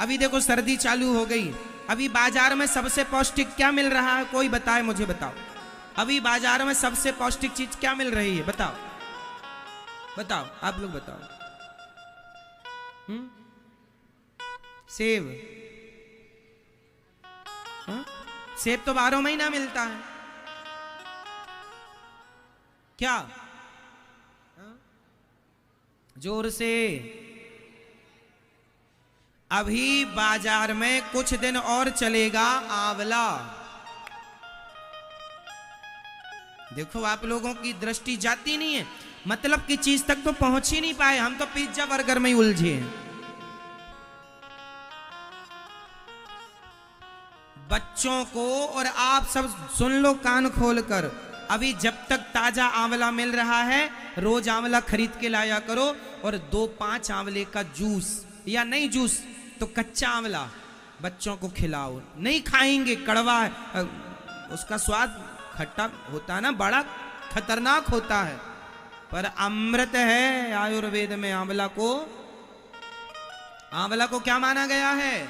अभी देखो सर्दी चालू हो गई, अभी बाजार में सबसे पौष्टिक क्या मिल रहा है? कोई बताए, मुझे बताओ। अभी बाजार में सबसे पौष्टिक चीज क्या मिल रही है? बताओ बताओ, आप लोग बताओ। सेब। सेब तो 12 महीना मिलता है। क्या? जोर से। अभी बाजार में कुछ दिन और चलेगा आंवला। देखो आप लोगों की दृष्टि जाती नहीं है, मतलब की चीज तक तो पहुंच ही नहीं पाए, हम तो पिज्जा बर्गर में ही उलझे हैं। बच्चों को, और आप सब सुन लो कान खोलकर, अभी जब तक ताजा आंवला मिल रहा है रोज आंवला खरीद के लाया करो, और 2-5 आंवले का जूस, या नहीं जूस तो कच्चा आंवला बच्चों को खिलाओ। नहीं खाएंगे, कड़वा है, उसका स्वाद खट्टा होता है ना, बड़ा खतरनाक होता है, पर अमृत है। आयुर्वेद में आंवला को क्या माना गया है?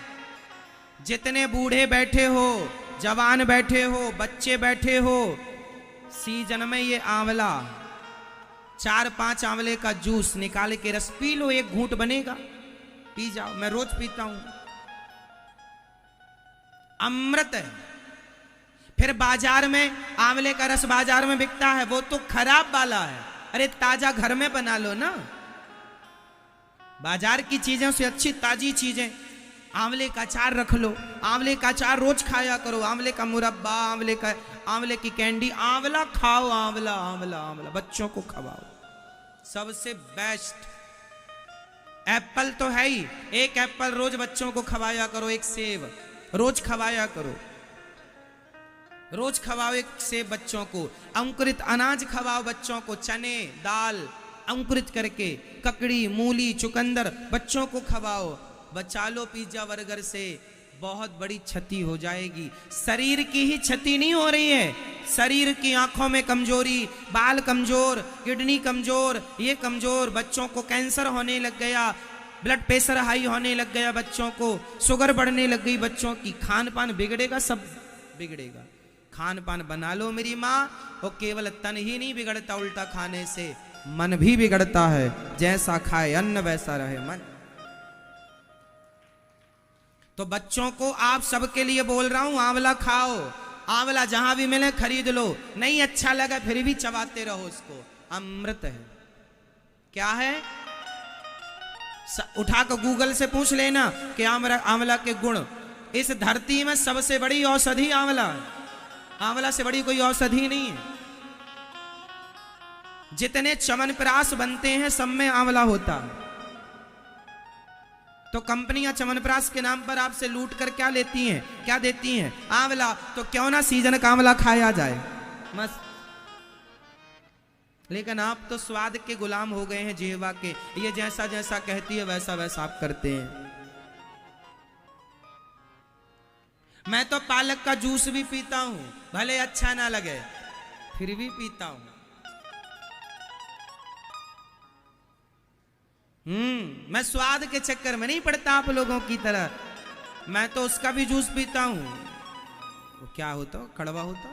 जितने बूढ़े बैठे हो, जवान बैठे हो, बच्चे बैठे हो, सीजन में ये आंवला 4-5 आंवले का जूस निकाल के रस पी लो, एक घूंट बनेगा, पी जाओ। मैं रोज पीता हूं, अमृत है। फिर बाजार में आंवले का रस बाजार में बिकता है, वो तो खराब वाला है। अरे ताजा घर में बना लो ना, बाजार की चीजों से अच्छी ताजी चीजें। आंवले का अचार रख लो, आंवले का अचार रोज खाया करो, आंवले का मुरब्बा, आंवले की कैंडी, आंवला खाओ, आंवला आंवला आंवला बच्चों को खवाओ, सबसे बेस्ट। एप्पल तो है ही, एक एप्पल रोज बच्चों को खवाया करो, एक सेब रोज खवाया करो, रोज खवाओ एक सेब बच्चों को। अंकुरित अनाज खवाओ बच्चों को, चने दाल अंकुरित करके, ककड़ी मूली चुकंदर बच्चों को खवाओ। बचा लो पिज्जा बर्गर से, बहुत बड़ी क्षति हो जाएगी। शरीर की ही क्षति नहीं हो रही है, शरीर की आंखों में कमजोरी, बाल कमजोर, किडनी कमजोर, ये कमजोर, बच्चों को कैंसर होने लग गया, ब्लड प्रेशर हाई होने लग गया बच्चों को, शुगर बढ़ने लग गई बच्चों की, खान पान बिगड़ेगा, सब बिगड़ेगा। खान पान बना लो मेरी माँ, वो केवल तन ही नहीं बिगड़ता, उल्टा खाने से मन भी बिगड़ता है। जैसा खाए अन्न वैसा रहे मन। तो बच्चों को आप सबके लिए बोल रहा हूं, आंवला खाओ, आंवला जहां भी मिले खरीद लो, नहीं अच्छा लगा फिर भी चबाते रहो उसको, अमृत है। क्या है? उठाकर गूगल से पूछ लेना कि आंवला के गुण। इस धरती में सबसे बड़ी औषधि आंवला है, आंवला से बड़ी कोई औषधि नहीं है। जितने च्यवनप्राश बनते हैं सब में आंवला होता है। तो कंपनियां च्यवनप्राश के नाम पर आपसे लूट कर क्या लेती हैं, क्या देती हैं? आंवला। तो क्यों ना सीजन का आंवला खाया जाए, मस्त। लेकिन आप तो स्वाद के गुलाम हो गए हैं, जिह्वा के, ये जैसा जैसा कहती है वैसा वैसा आप करते हैं। मैं तो पालक का जूस भी पीता हूं, भले अच्छा ना लगे फिर भी पीता हूं। मैं स्वाद के चक्कर में नहीं पड़ता आप लोगों की तरह, मैं तो उसका भी जूस पीता हूं। वो क्या होता, कड़वा होता।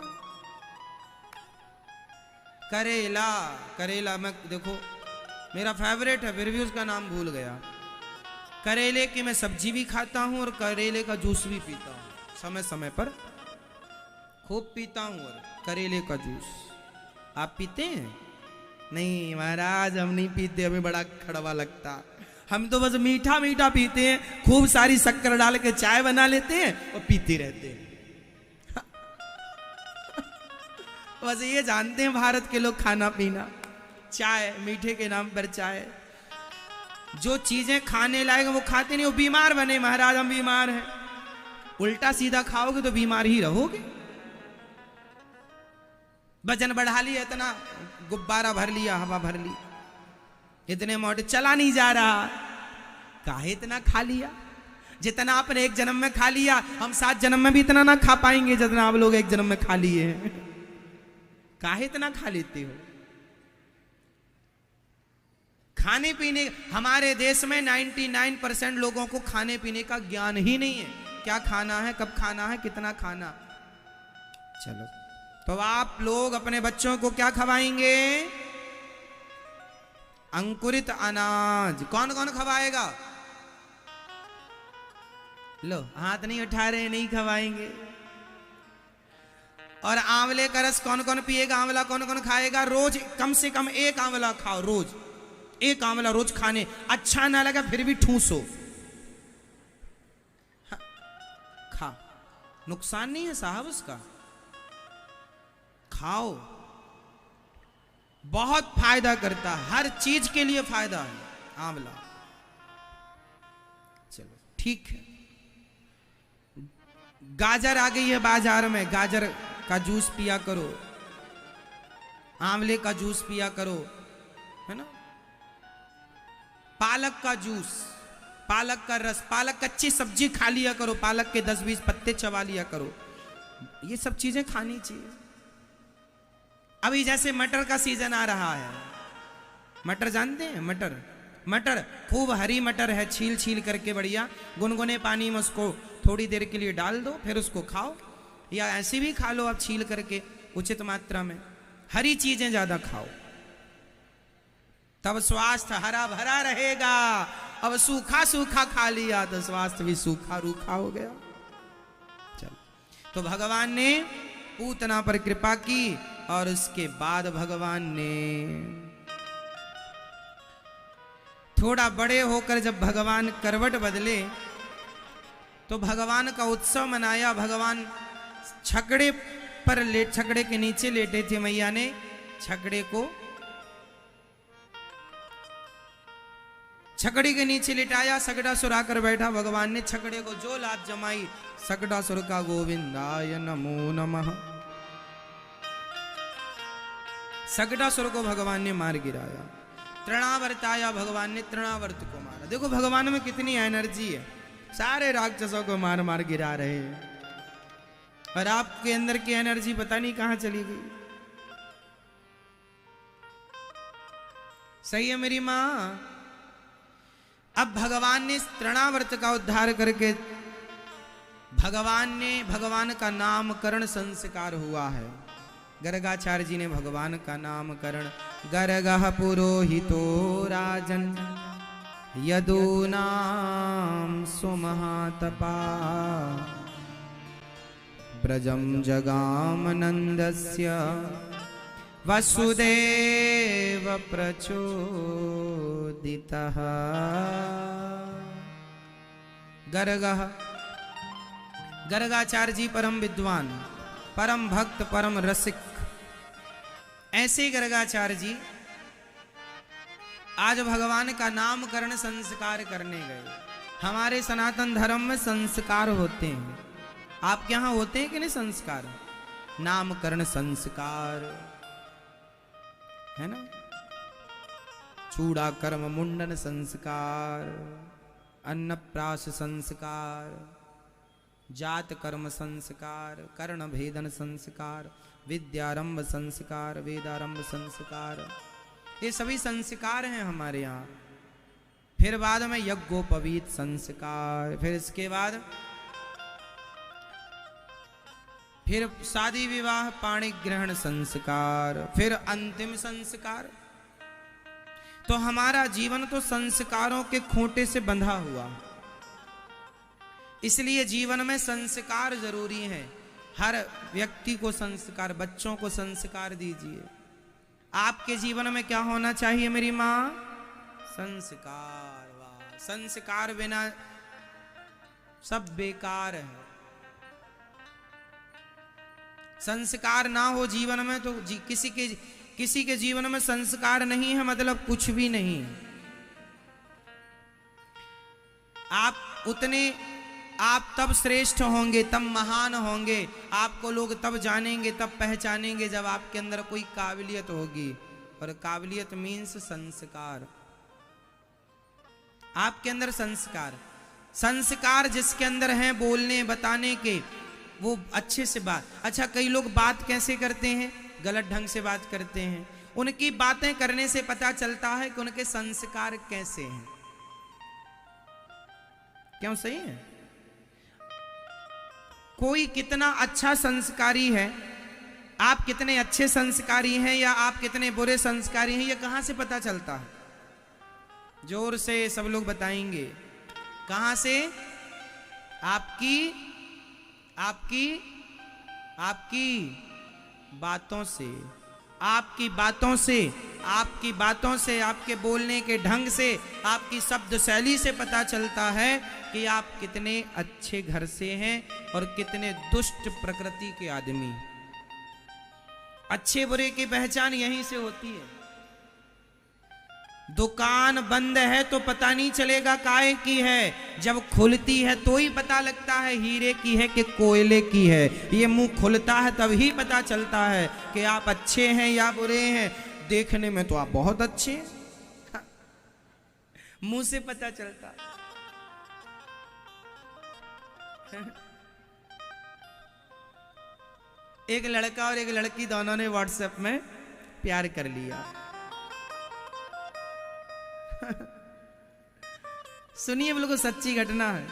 करेला, करेला मैं देखो मेरा फेवरेट है, फिर भी उसका नाम भूल गया। करेले की मैं सब्जी भी खाता हूं और करेले का जूस भी पीता हूं, समय समय पर खूब पीता हूं। और करेले का जूस आप पीते हैं? नहीं महाराज, हम नहीं पीते, हमें बड़ा कड़वा लगता। हम तो बस मीठा मीठा पीते हैं, खूब सारी शक्कर डाल के चाय बना लेते हैं और पीते रहते हैं। बस ये जानते हैं भारत के लोग खाना पीना, चाय, मीठे के नाम पर चाय। जो चीजें खाने लायक वो खाते नहीं, वो बीमार बने। महाराज हम बीमार हैं, उल्टा सीधा खाओगे तो बीमार ही रहोगे। वजन बढ़ा लिया, इतना गुब्बारा भर लिया, हवा भर ली, इतने मोटे, चला नहीं जा रहा, काहे इतना खा लिया? जितना आपने एक जन्म में खा लिया, हम 7 जन्म में भी इतना ना खा पाएंगे जितना आप लोग एक जन्म में खा लिए हैं। काहे इतना खा लेते हो? खाने पीने, हमारे देश में 99% लोगों को खाने पीने का ज्ञान ही नहीं है। क्या खाना है, कब खाना है, कितना खाना। चलो, तो आप लोग अपने बच्चों को क्या खवाएंगे? अंकुरित अनाज। कौन कौन खवाएगा? लो, हाथ नहीं उठा रहे, नहीं खवाएंगे। और आंवले का रस कौन कौन पिएगा? आंवला कौन कौन खाएगा? रोज कम से कम एक आंवला खाओ, रोज एक आंवला रोज खाने। अच्छा ना लगा फिर भी ठूसो, खा, नुकसान नहीं है साहब उसका, खाओ, बहुत फायदा करता है, हर चीज के लिए फायदा है आंवला। चलो ठीक है। गाजर आ गई है बाजार में, गाजर का जूस पिया करो, आंवले का जूस पिया करो, है ना। पालक का जूस, पालक का रस, पालक कच्ची सब्जी खा लिया करो, पालक के 10-20 पत्ते चबा लिया करो। ये सब चीजें खानी चाहिए। अभी जैसे मटर का सीजन आ रहा है, मटर जानते हैं? मटर, मटर खूब हरी मटर है, छील छील करके बढ़िया गुनगुने पानी में उसको थोड़ी देर के लिए डाल दो, फिर उसको खाओ, या ऐसे भी खा लो आप छील करके उचित मात्रा में। हरी चीजें ज्यादा खाओ, तब स्वास्थ्य हरा भरा रहेगा। अब सूखा सूखा खा लिया तो स्वास्थ्य भी सूखा रूखा हो गया। चलो, तो भगवान ने पूतना पर कृपा की और उसके बाद भगवान ने थोड़ा बड़े होकर जब भगवान करवट बदले तो भगवान का उत्सव मनाया। भगवान छकड़े पर छकड़े के नीचे लेटे थे। मैया ने छकड़े को छकड़े के नीचे लिटाया, सगडासुर आकर बैठा। भगवान ने छकड़े को जो लात जमाई, सगडासुर का गोविंदाय नमो नमः। सगडासुर को भगवान ने मार गिराया। तृणावर्ताया, भगवान ने तृणावर्त को मारा। देखो भगवान में कितनी एनर्जी है, सारे राक्षसों को मार मार गिरा रहे हैं। और आपके अंदर की एनर्जी पता नहीं कहां चली गई। सही है मेरी मां। अब भगवान ने तृणावर्त का उद्धार करके भगवान का नामकरण संस्कार हुआ है। गर्गाचार्य जी ने भगवान का नामकरण, गर्गः पुरोहितो राजन यदूनाम सुमहातपा ब्रजम जगामनन्दस्य वसुदेव प्रचोदितः। गर्गाचार्य जी परम विद्वान, परम भक्त, परम रसिक। ऐसे गर्गाचार्य जी आज भगवान का नामकरण संस्कार करने गए। हमारे सनातन धर्म में संस्कार होते हैं, आपके यहां होते हैं कि नहीं संस्कार? नामकरण संस्कार है ना, चूड़ा कर्म मुंडन संस्कार, अन्नप्राश संस्कार, जात कर्म संस्कार, कर्ण भेदन संस्कार, विद्यारंभ संस्कार, वेदारंभ संस्कार, ये सभी संस्कार हैं हमारे यहाँ। फिर बाद में यज्ञोपवीत संस्कार, फिर इसके बाद फिर शादी विवाह पाणी ग्रहण संस्कार, फिर अंतिम संस्कार। तो हमारा जीवन तो संस्कारों के खूंटे से बंधा हुआ, इसलिए जीवन में संस्कार जरूरी है। हर व्यक्ति को संस्कार, बच्चों को संस्कार दीजिए। आपके जीवन में क्या होना चाहिए मेरी माँ? संस्कार। वाह, संस्कार बिना सब बेकार है। संस्कार ना हो जीवन में तो किसी के जीवन में संस्कार नहीं है मतलब कुछ भी नहीं। आप तब श्रेष्ठ होंगे, तब महान होंगे, आपको लोग तब जानेंगे, तब पहचानेंगे जब आपके अंदर कोई काबिलियत होगी। और काबिलियत मीन्स संस्कार। आपके अंदर संस्कार जिसके अंदर हैं बोलने बताने के, वो अच्छे से बात। अच्छा, कई लोग बात कैसे करते हैं? गलत ढंग से बात करते हैं। उनकी बातें करने से पता चलता है कि उनके संस्कार कैसे हैं। क्यों? सही है। कोई कितना अच्छा संस्कारी है, आप कितने अच्छे संस्कारी हैं या आप कितने बुरे संस्कारी हैं, ये कहां से पता चलता है? जोर से सब लोग बताएंगे। कहां से? आपकी आपकी आपकी बातों से, आपकी बातों से, आपकी बातों से, आपके बोलने के ढंग से, आपकी शब्द शैली से पता चलता है कि आप कितने अच्छे घर से हैं और कितने दुष्ट प्रकृति के आदमी। अच्छे बुरे की पहचान यहीं से होती है। दुकान बंद है तो पता नहीं चलेगा काहे की है, जब खुलती है तो ही पता लगता है हीरे की है कि कोयले की है। ये मुंह खुलता है तभी पता चलता है कि आप अच्छे हैं या बुरे हैं। देखने में तो आप बहुत अच्छे हैं, मुंह से पता चलता है। एक लड़का और एक लड़की दोनों ने व्हाट्सएप में प्यार कर लिया। सुनिए, बिल्कुल सच्ची घटना है।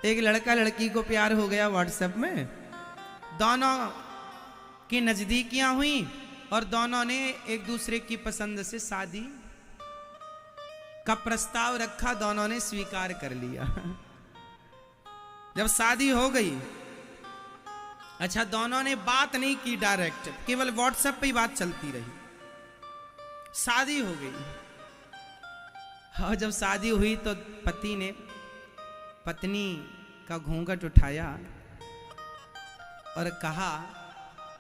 एक लड़का लड़की को प्यार हो गया व्हाट्सएप में, दोनों की नजदीकियां हुई और दोनों ने एक दूसरे की पसंद से शादी का प्रस्ताव रखा, दोनों ने स्वीकार कर लिया। जब शादी हो गई, अच्छा दोनों ने बात नहीं की डायरेक्ट, केवल व्हाट्सएप पे ही बात चलती रही। शादी हो गई और जब शादी हुई तो पति ने पत्नी का घूंघट उठाया और कहा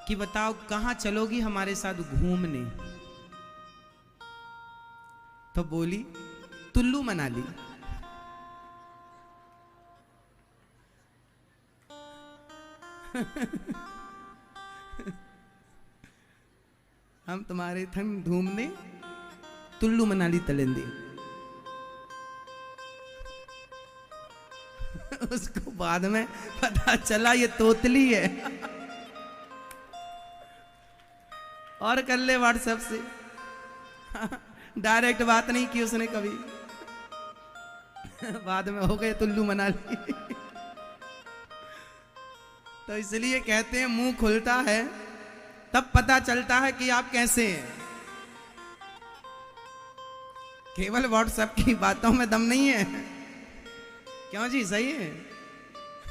कि बताओ कहां चलोगी हमारे साथ घूमने? तो बोली कुल्लू मनाली। हम तुम्हारे संग घूमने कुल्लू मनाली चलेंगे। उसको बाद में पता चला ये तोतली है। और कर ले व्हाट्सएप से, डायरेक्ट बात नहीं की उसने कभी। बाद में हो गए कुल्लू मनाली। तो इसलिए कहते हैं मुंह खुलता है तब पता चलता है कि आप कैसे हैं। केवल व्हाट्सएप की बातों में दम नहीं है। क्यों जी? सही है।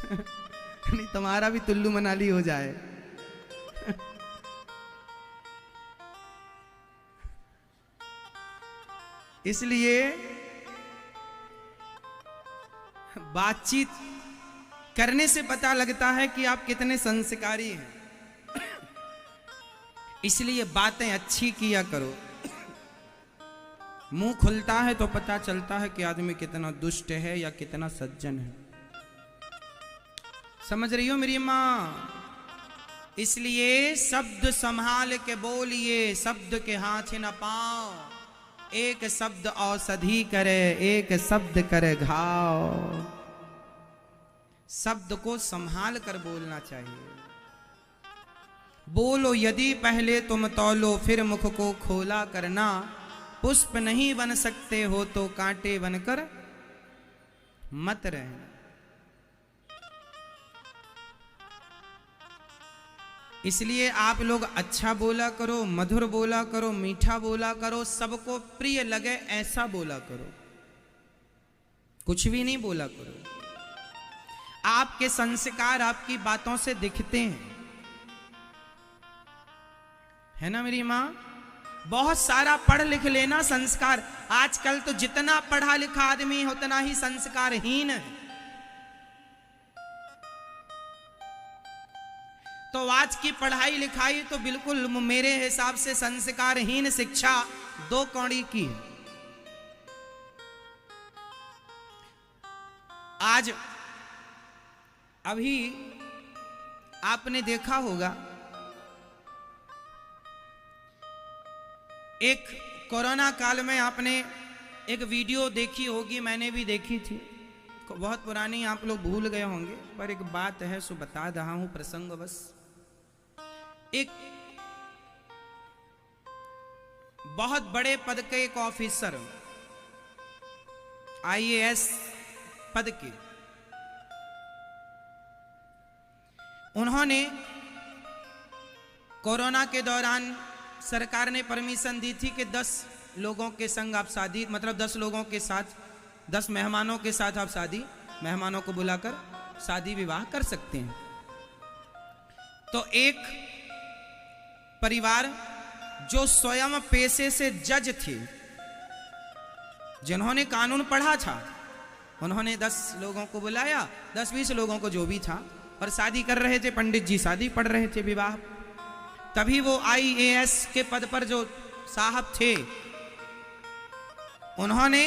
नहीं तुम्हारा भी कुल्लू मनाली हो जाए। इसलिए बातचीत करने से पता लगता है कि आप कितने संस्कारी हैं। इसलिए बातें अच्छी किया करो। मुंह खुलता है तो पता चलता है कि आदमी कितना दुष्ट है या कितना सज्जन है। समझ रही हो मेरी मां? इसलिए शब्द संभाल के बोलिए, शब्द के हाथ न पाओ। एक शब्द औषधि करे, एक शब्द करे घाव। शब्द को संभाल कर बोलना चाहिए। बोलो यदि पहले तुम तौलो, फिर मुख को खोला करना। पुष्प नहीं बन सकते हो तो कांटे बनकर मत रहना। इसलिए आप लोग अच्छा बोला करो, मधुर बोला करो, मीठा बोला करो, सबको प्रिय लगे ऐसा बोला करो। कुछ भी नहीं बोला करो। आपके संस्कार आपकी बातों से दिखते हैं, है ना मेरी मां? बहुत सारा पढ़ लिख लेना संस्कार। आजकल तो जितना पढ़ा लिखा आदमी है उतना ही संस्कारहीन है। तो आज की पढ़ाई लिखाई तो बिल्कुल मेरे हिसाब से संस्कारहीन शिक्षा दो कौड़ी की है। आज अभी आपने देखा होगा एक कोरोना काल में आपने एक वीडियो देखी होगी, मैंने भी देखी थी, बहुत पुरानी, आप लोग भूल गए होंगे, पर एक बात है सो बता रहा हूं प्रसंगवश। एक बहुत बड़े पद के एक ऑफिसर, आईएएस पद के, उन्होंने कोरोना के दौरान सरकार ने परमिशन दी थी कि 10 लोगों के संग आप शादी, मतलब 10 लोगों के साथ, 10 मेहमानों के साथ आप शादी, मेहमानों को बुलाकर शादी विवाह कर सकते हैं। तो एक परिवार जो स्वयं पेशे से जज थे, जिन्होंने कानून पढ़ा था, उन्होंने 10 लोगों को बुलाया, 10-20 लोगों को जो भी था, और शादी कर रहे थे। पंडित जी शादी पढ़ रहे थे, विवाह। तभी वो आईएएस के पद पर जो साहब थे, उन्होंने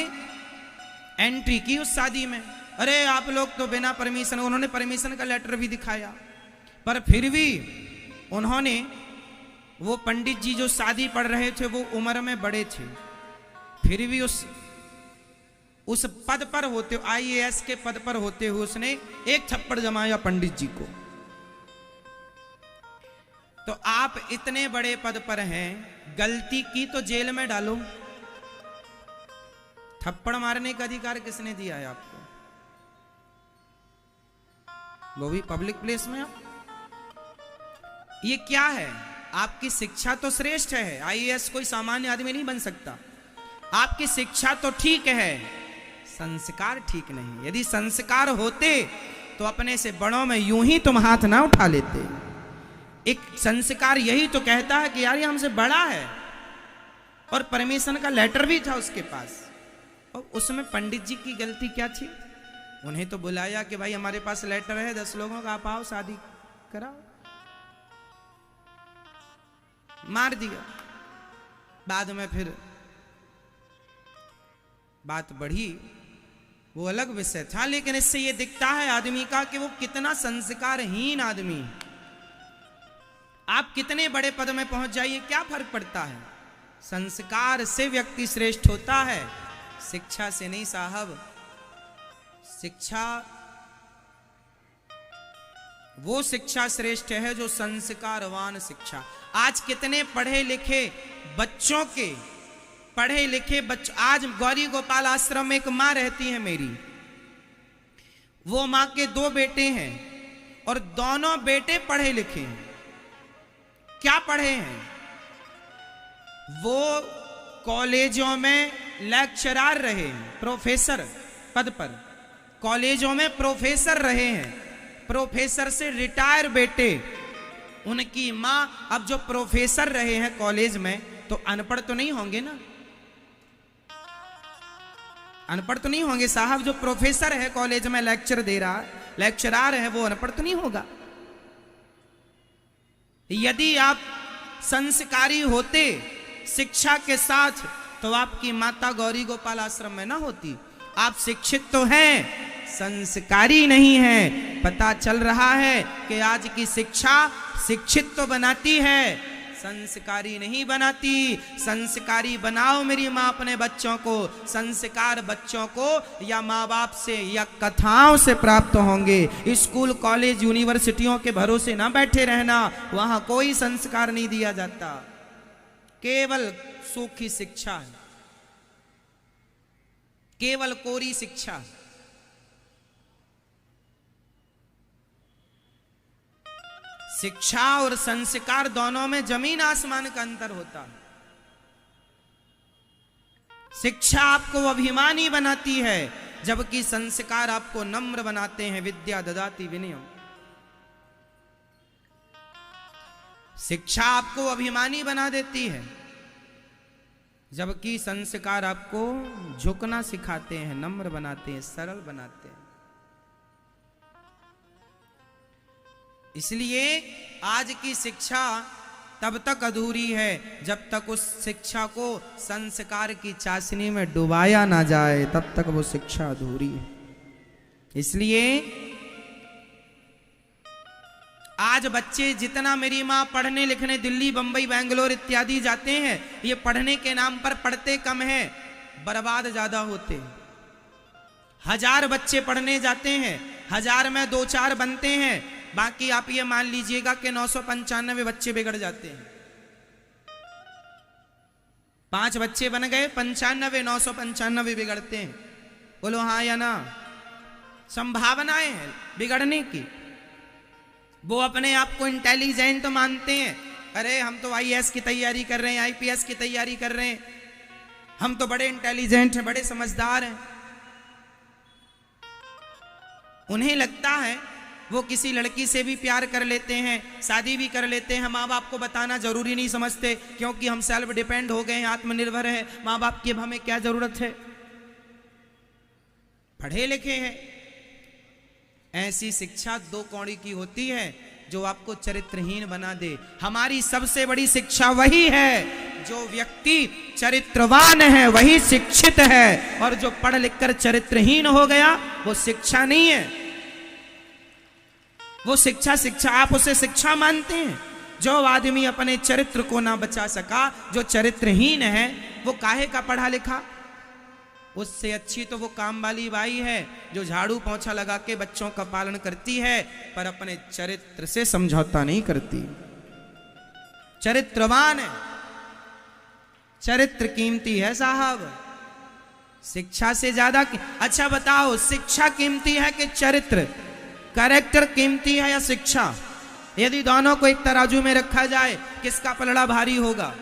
एंट्री की उस शादी में। अरे आप लोग तो बिना परमिशन, उन्होंने परमिशन का लेटर भी दिखाया, पर फिर भी उन्होंने, वो पंडित जी जो शादी पढ़ रहे थे वो उम्र में बड़े थे, फिर भी उस पद पर होते, आईएएस के पद पर होते हुए उसने एक थप्पड़ जमाया पंडित जी को। तो आप इतने बड़े पद पर हैं, गलती की तो जेल में डालो। थप्पड़ मारने का अधिकार किसने दिया है आपको? वो भी पब्लिक प्लेस में। आप ये क्या है? आपकी शिक्षा तो श्रेष्ठ है, आईएएस कोई सामान्य आदमी नहीं बन सकता। आपकी शिक्षा तो ठीक है, संस्कार ठीक नहीं। यदि संस्कार होते तो अपने से बड़ों में यूं ही तुम हाथ ना उठा लेते। एक संस्कार यही तो कहता है कि यार ये हमसे बड़ा है, और परमिशन का लेटर भी था उसके पास। और उसमें पंडित जी की गलती क्या थी? उन्हें तो बुलाया कि भाई हमारे पास लेटर है 10 लोगों का, आप आओ शादी कराओ। मार दिया। बाद में फिर बात बढ़ी, वो अलग विषय था, लेकिन इससे ये दिखता है आदमी का कि वो कितना संस्कारहीन आदमी। आप कितने बड़े पद में पहुंच जाइए, क्या फर्क पड़ता है? संस्कार से व्यक्ति श्रेष्ठ होता है, शिक्षा से नहीं साहब। शिक्षा, वो शिक्षा श्रेष्ठ है जो संस्कारवान शिक्षा। आज कितने पढ़े लिखे बच्चों के, पढ़े लिखे बच्चों, आज गौरी गोपाल आश्रम में एक मां रहती है मेरी, वो मां के 2 बेटे हैं और दोनों बेटे पढ़े लिखे हैं। क्या पढ़े हैं? वो कॉलेजों में लेक्चरर रहे हैं, प्रोफेसर पद पर, कॉलेजों में प्रोफेसर रहे हैं। प्रोफेसर से रिटायर बेटे, उनकी मां अब जो प्रोफेसर रहे हैं कॉलेज में, तो अनपढ़ तो नहीं होंगे ना? अनपढ़ तो नहीं होंगे साहब। जो प्रोफेसर है कॉलेज में लेक्चर दे रहा, लेक्चरर है, वो अनपढ़ तो नहीं होगा। यदि आप संस्कारी होते शिक्षा के साथ, तो आपकी माता गौरी गोपाल आश्रम में ना होती। आप शिक्षित तो हैं, संस्कारी नहीं है। पता चल रहा है कि आज की शिक्षा शिक्षित तो बनाती है, संस्कारी नहीं बनाती। संस्कारी बनाओ मेरी माँ अपने बच्चों को। संस्कार बच्चों को या माँ बाप से या कथाओं से प्राप्त होंगे। स्कूल कॉलेज यूनिवर्सिटियों के भरोसे ना बैठे रहना, वहां कोई संस्कार नहीं दिया जाता, केवल सूखी शिक्षा है, केवल कोरी शिक्षा। शिक्षा और संस्कार दोनों में जमीन आसमान का अंतर होता है। शिक्षा आपको अभिमानी बनाती है, जबकि संस्कार आपको नम्र बनाते हैं। विद्या ददाति विनयम। शिक्षा आपको अभिमानी बना देती है, जबकि संस्कार आपको झुकना सिखाते हैं, नम्र बनाते हैं, सरल बनाते हैं। इसलिए आज की शिक्षा तब तक अधूरी है जब तक उस शिक्षा को संस्कार की चाशनी में डुबाया ना जाए, तब तक वो शिक्षा अधूरी है। इसलिए आज बच्चे जितना, मेरी माँ पढ़ने लिखने दिल्ली बंबई बेंगलोर इत्यादि जाते हैं, ये पढ़ने के नाम पर पढ़ते कम हैं, बर्बाद ज्यादा होते हैं। 1000 बच्चे पढ़ने जाते हैं, 1000 में 2-4 बनते हैं, बाकी आप ये मान लीजिएगा कि 995 बच्चे बिगड़ जाते हैं। 5 बच्चे बन गए 95, 995 बिगड़ते हैं। बोलो हाँ या ना? संभावनाएं हैं बिगड़ने की। वो अपने आप को इंटेलिजेंट मानते हैं, अरे हम तो आईएएस की तैयारी कर रहे हैं, आईपीएस की तैयारी कर रहे हैं, हम तो बड़े इंटेलिजेंट हैं, बड़े समझदार हैं। उन्हें लगता है वो किसी लड़की से भी प्यार कर लेते हैं, शादी भी कर लेते हैं, माँ बाप को बताना जरूरी नहीं समझते, क्योंकि हम सेल्फ डिपेंड हो गए हैं, आत्मनिर्भर है, माँ बाप की अब हमें क्या जरूरत है, पढ़े लिखे हैं। ऐसी शिक्षा 2 कौड़ी की होती है जो आपको चरित्रहीन बना दे। हमारी सबसे बड़ी शिक्षा वही है, जो व्यक्ति चरित्रवान है वही शिक्षित है, और जो पढ़ लिख कर चरित्रहीन हो गया वो शिक्षा नहीं है। वो शिक्षा आप उसे शिक्षा मानते हैं? जो आदमी अपने चरित्र को ना बचा सका, जो चरित्रहीन है, वो काहे का पढ़ा लिखा? उससे अच्छी तो वो काम वाली बाई है जो झाड़ू पोंछा लगा के बच्चों का पालन करती है, पर अपने चरित्र से समझौता नहीं करती। चरित्रवान है, चरित्र कीमती है साहब, शिक्षा से ज्यादा। अच्छा बताओ, शिक्षा कीमती है कि चरित्र, कैरेक्टर कीमती है या शिक्षा? यदि दोनों को एक तराजू में रखा जाए, किसका पलड़ा भारी होगा?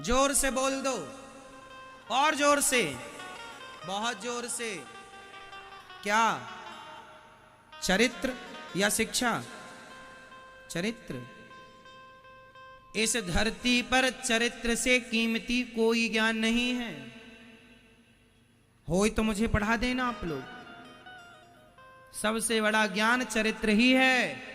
जोर से बोल दो, और जोर से, बहुत जोर से। क्या? चरित्र या शिक्षा? चरित्र। इस धरती पर चरित्र से कीमती कोई ज्ञान नहीं है। हो तो मुझे पढ़ा देना आप लोग। सबसे बड़ा ज्ञान चरित्र ही है,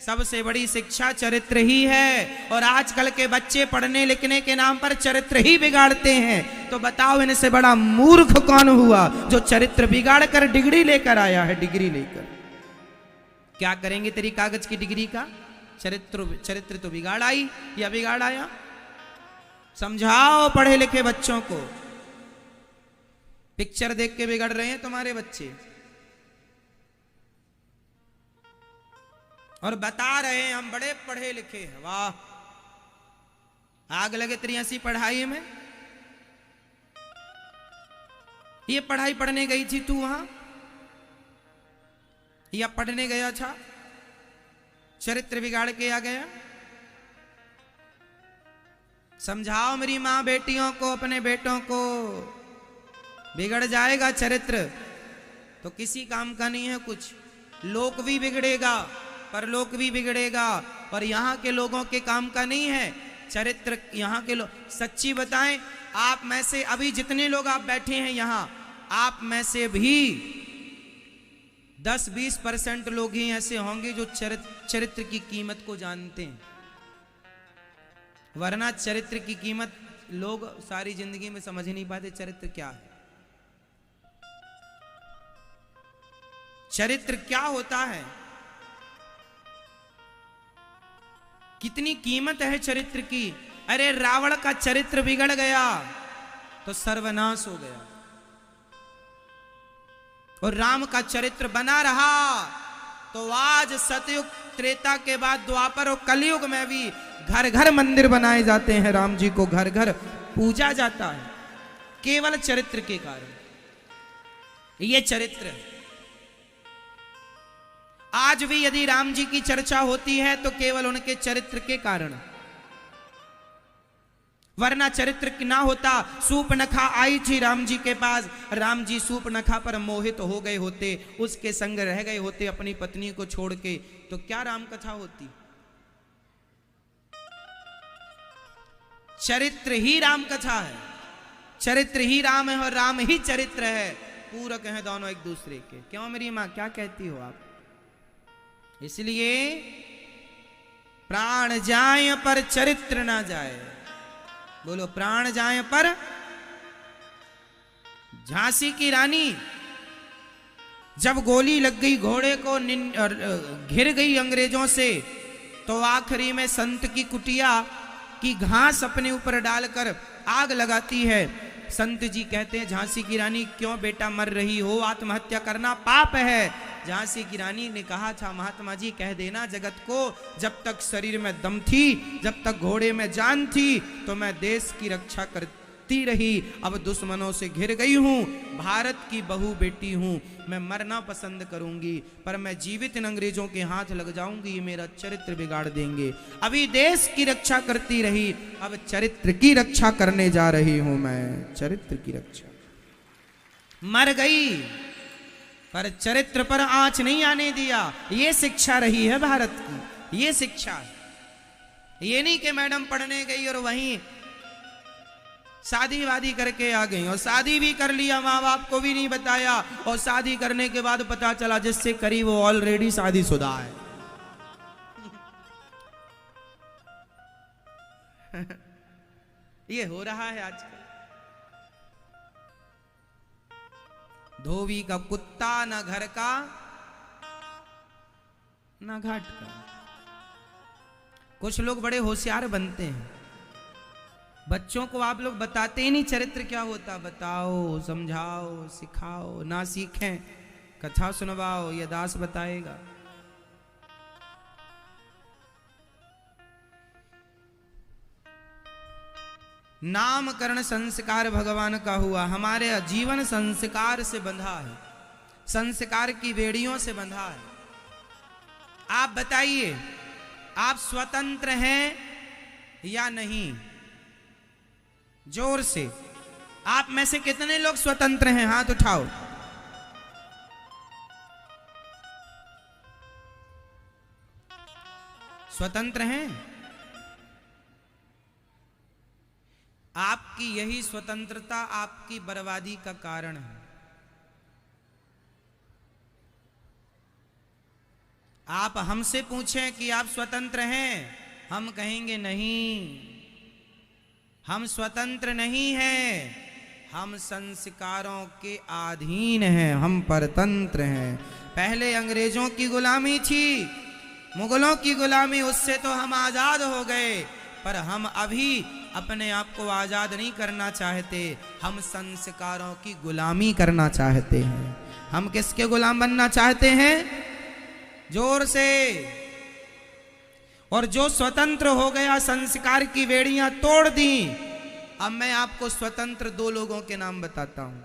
सबसे बड़ी शिक्षा चरित्र ही है। और आजकल के बच्चे पढ़ने लिखने के नाम पर चरित्र ही बिगाड़ते हैं। तो बताओ, इनसे बड़ा मूर्ख कौन हुआ जो चरित्र बिगाड़ कर डिग्री लेकर आया है? डिग्री लेकर क्या करेंगे तेरी कागज की डिग्री का? चरित्र तो बिगाड़ आई या बिगाड़ आया? समझाओ पढ़े लिखे बच्चों को। पिक्चर देख के बिगड़ रहे हैं तुम्हारे बच्चे, और बता रहे हैं हम बड़े पढ़े लिखे हैं। वाह, आग लगे तेरी ऐसी पढ़ाई में। ये पढ़ाई पढ़ने गई थी तू वहां, या पढ़ने गया था, चरित्र बिगाड़ के आ गया? समझाओ मेरी मां बेटियों को, अपने बेटों को। बिगड़ जाएगा चरित्र तो किसी काम का नहीं है कुछ। लोक भी बिगड़ेगा, परलोक भी बिगड़ेगा, और यहाँ के लोगों के काम का नहीं है चरित्र। यहाँ के लोग, सच्ची बताएं, आप में से अभी जितने लोग आप बैठे हैं यहाँ, आप में से भी 10-20% लोग ही ऐसे होंगे जो चरित्र की कीमत को जानते हैं। वरना चरित्र की कीमत लोग सारी जिंदगी में समझ नहीं पाते। चरित्र क्या है? चरित्र क्या होता है? कितनी कीमत है चरित्र की। अरे रावण का चरित्र बिगड़ गया तो सर्वनाश हो गया, और राम का चरित्र बना रहा तो आज सतयुग त्रेता के बाद द्वापर और कलयुग में भी घर घर मंदिर बनाए जाते हैं, राम जी को घर घर पूजा जाता है, केवल चरित्र के कारण। ये चरित्र आज भी यदि राम जी की चर्चा होती है तो केवल उनके चरित्र के कारण, वरना चरित्र ना होता। सूर्पनखा आई थी राम जी के पास, राम जी सूर्पनखा पर मोहित हो गए होते, उसके संग रह गए होते अपनी पत्नी को छोड़ के, तो क्या राम कथा होती? चरित्र ही राम कथा है, चरित्र ही राम है, और राम ही चरित्र है। पूरक हैं दोनों एक दूसरे के। क्यों मेरी मां, क्या कहती हो आप? इसलिए प्राण जाए पर चरित्र ना जाए। बोलो, प्राण जाए पर। झांसी की रानी जब गोली लग गई घोड़े को, घिर गई अंग्रेजों से, तो आखिरी में संत की कुटिया की घास अपने ऊपर डालकर आग लगाती है। संत जी कहते हैं, झांसी की रानी क्यों बेटा मर रही हो? आत्महत्या करना पाप है। झांसी की रानी ने कहा था, महात्मा जी कह देना जगत को, जब तक शरीर में दम थी, जब तक घोड़े में जान थी, तो मैं देश की रक्षा करती रही। अब दुश्मनों से घिर गई हूं, भारत की बहू बेटी हूं, मैं मरना पसंद करूंगी, पर मैं जीवित इन अंग्रेजों के हाथ लग जाऊंगी, ये मेरा चरित्र बिगाड़ देंगे। अभी देश की रक्षा करती रही, अब चरित्र की रक्षा करने जा रही हूं मैं, चरित्र की रक्षा। मर गई पर चरित्र पर आंच नहीं आने दिया। ये शिक्षा रही है भारत की, ये शिक्षा। ये नहीं कि मैडम पढ़ने गई और वहीं शादी वादी करके आ गई, और शादी भी कर लिया, माँ बाप को भी नहीं बताया, और शादी करने के बाद पता चला जिससे करी वो ऑलरेडी शादीशुदा है। ये हो रहा है आजकल। धोबी का कुत्ता, ना घर का ना घाट का। कुछ लोग बड़े होशियार बनते हैं, बच्चों को आप लोग बताते ही नहीं चरित्र क्या होता, बताओ, समझाओ, सिखाओ, ना सीखें कथा सुनवाओ, ये दास बताएगा। नामकरण संस्कार भगवान का हुआ, हमारे जीवन संस्कार से बंधा है, संस्कार की बेड़ियों से बंधा है। आप बताइए, आप स्वतंत्र हैं या नहीं? जोर से, आप में से कितने लोग स्वतंत्र हैं? हाथ उठाओ। स्वतंत्र हैं? आपकी यही स्वतंत्रता आपकी बर्बादी का कारण है। आप हमसे पूछें कि आप स्वतंत्र हैं, हम कहेंगे नहीं, हम स्वतंत्र नहीं हैं, हम संस्कारों के अधीन हैं, हम परतंत्र हैं। पहले अंग्रेजों की गुलामी थी, मुगलों की गुलामी, उससे तो हम आजाद हो गए, पर हम अभी अपने आप को आजाद नहीं करना चाहते, हम संस्कारों की गुलामी करना चाहते हैं। हम किसके गुलाम बनना चाहते हैं? जोर से। और जो स्वतंत्र हो गया, संस्कार की बेड़ियां तोड़ दी। अब मैं आपको स्वतंत्र दो लोगों के नाम बताता हूं,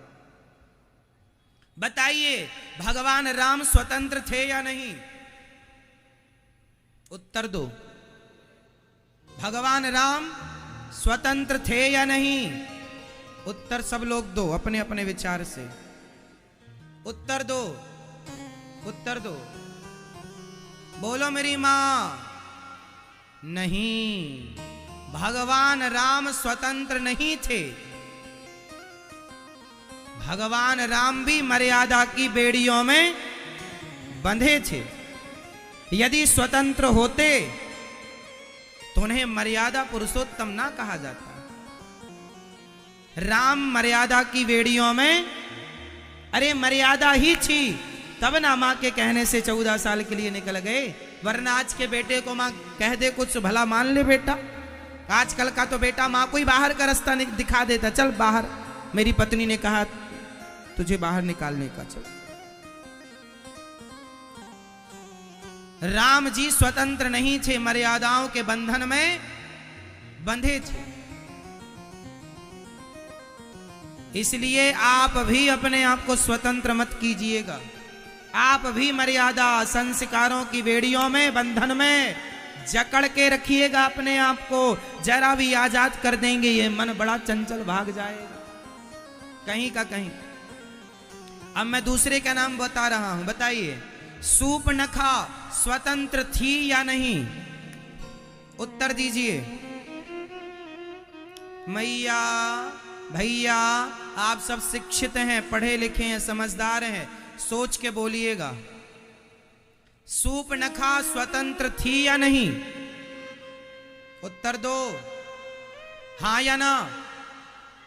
बताइए भगवान राम स्वतंत्र थे या नहीं? उत्तर दो। भगवान राम स्वतंत्र थे या नहीं? उत्तर सब लोग दो अपने अपने विचार से। उत्तर दो, उत्तर दो। बोलो मेरी मां। नहीं, भगवान राम स्वतंत्र नहीं थे। भगवान राम भी मर्यादा की बेड़ियों में बंधे थे। यदि स्वतंत्र होते तो उन्हें मर्यादा पुरुषोत्तम ना कहा जाता। राम मर्यादा की बेड़ियों में, अरे मर्यादा ही थी तब ना मां के कहने से 14 साल के लिए निकल गए, वरना आज के बेटे को मां कह दे कुछ भला मान ले बेटा। आजकल का तो बेटा मां को ही बाहर का रास्ता दिखा देता, चल बाहर, मेरी पत्नी ने कहा तुझे बाहर निकालने का, चल। राम जी स्वतंत्र नहीं थे, मर्यादाओं के बंधन में बंधे थे। इसलिए आप भी अपने आप को स्वतंत्र मत कीजिएगा। आप भी मर्यादा संस्कारों की बेड़ियों में, बंधन में जकड़ के रखिएगा अपने आप को। जरा भी आजाद कर देंगे ये मन बड़ा चंचल भाग जाएगा कहीं का कहीं। अब मैं दूसरे का नाम बता रहा हूं, बताइए सूर्पनखा स्वतंत्र थी या नहीं? उत्तर दीजिए। मैया भैया आप सब शिक्षित हैं, पढ़े लिखे हैं, समझदार हैं, सोच के बोलिएगा। सूर्पनखा स्वतंत्र थी या नहीं? उत्तर दो, हां या ना,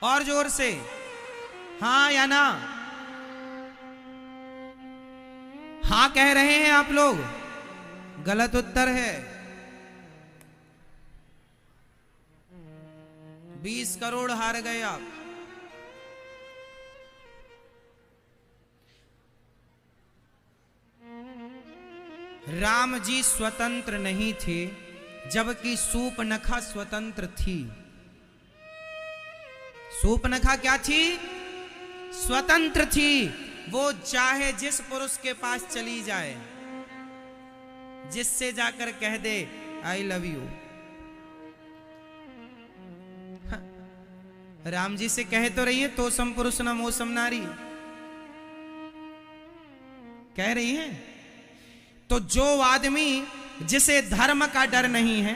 और जोर से, हां या ना। हां कह रहे हैं आप लोग, गलत उत्तर है। 20 करोड़ हार गए आप। राम जी स्वतंत्र नहीं थे, जबकि सूपनखा स्वतंत्र थी। सूपनखा क्या थी? स्वतंत्र थी। वो चाहे जिस पुरुष के पास चली जाए, जिससे जाकर कह दे I love you. Ram ji से कहे तो रही है, तो सम पुरुष न मोसम नारी, कह रही है। तो जो आदमी जिसे धर्म का डर नहीं है,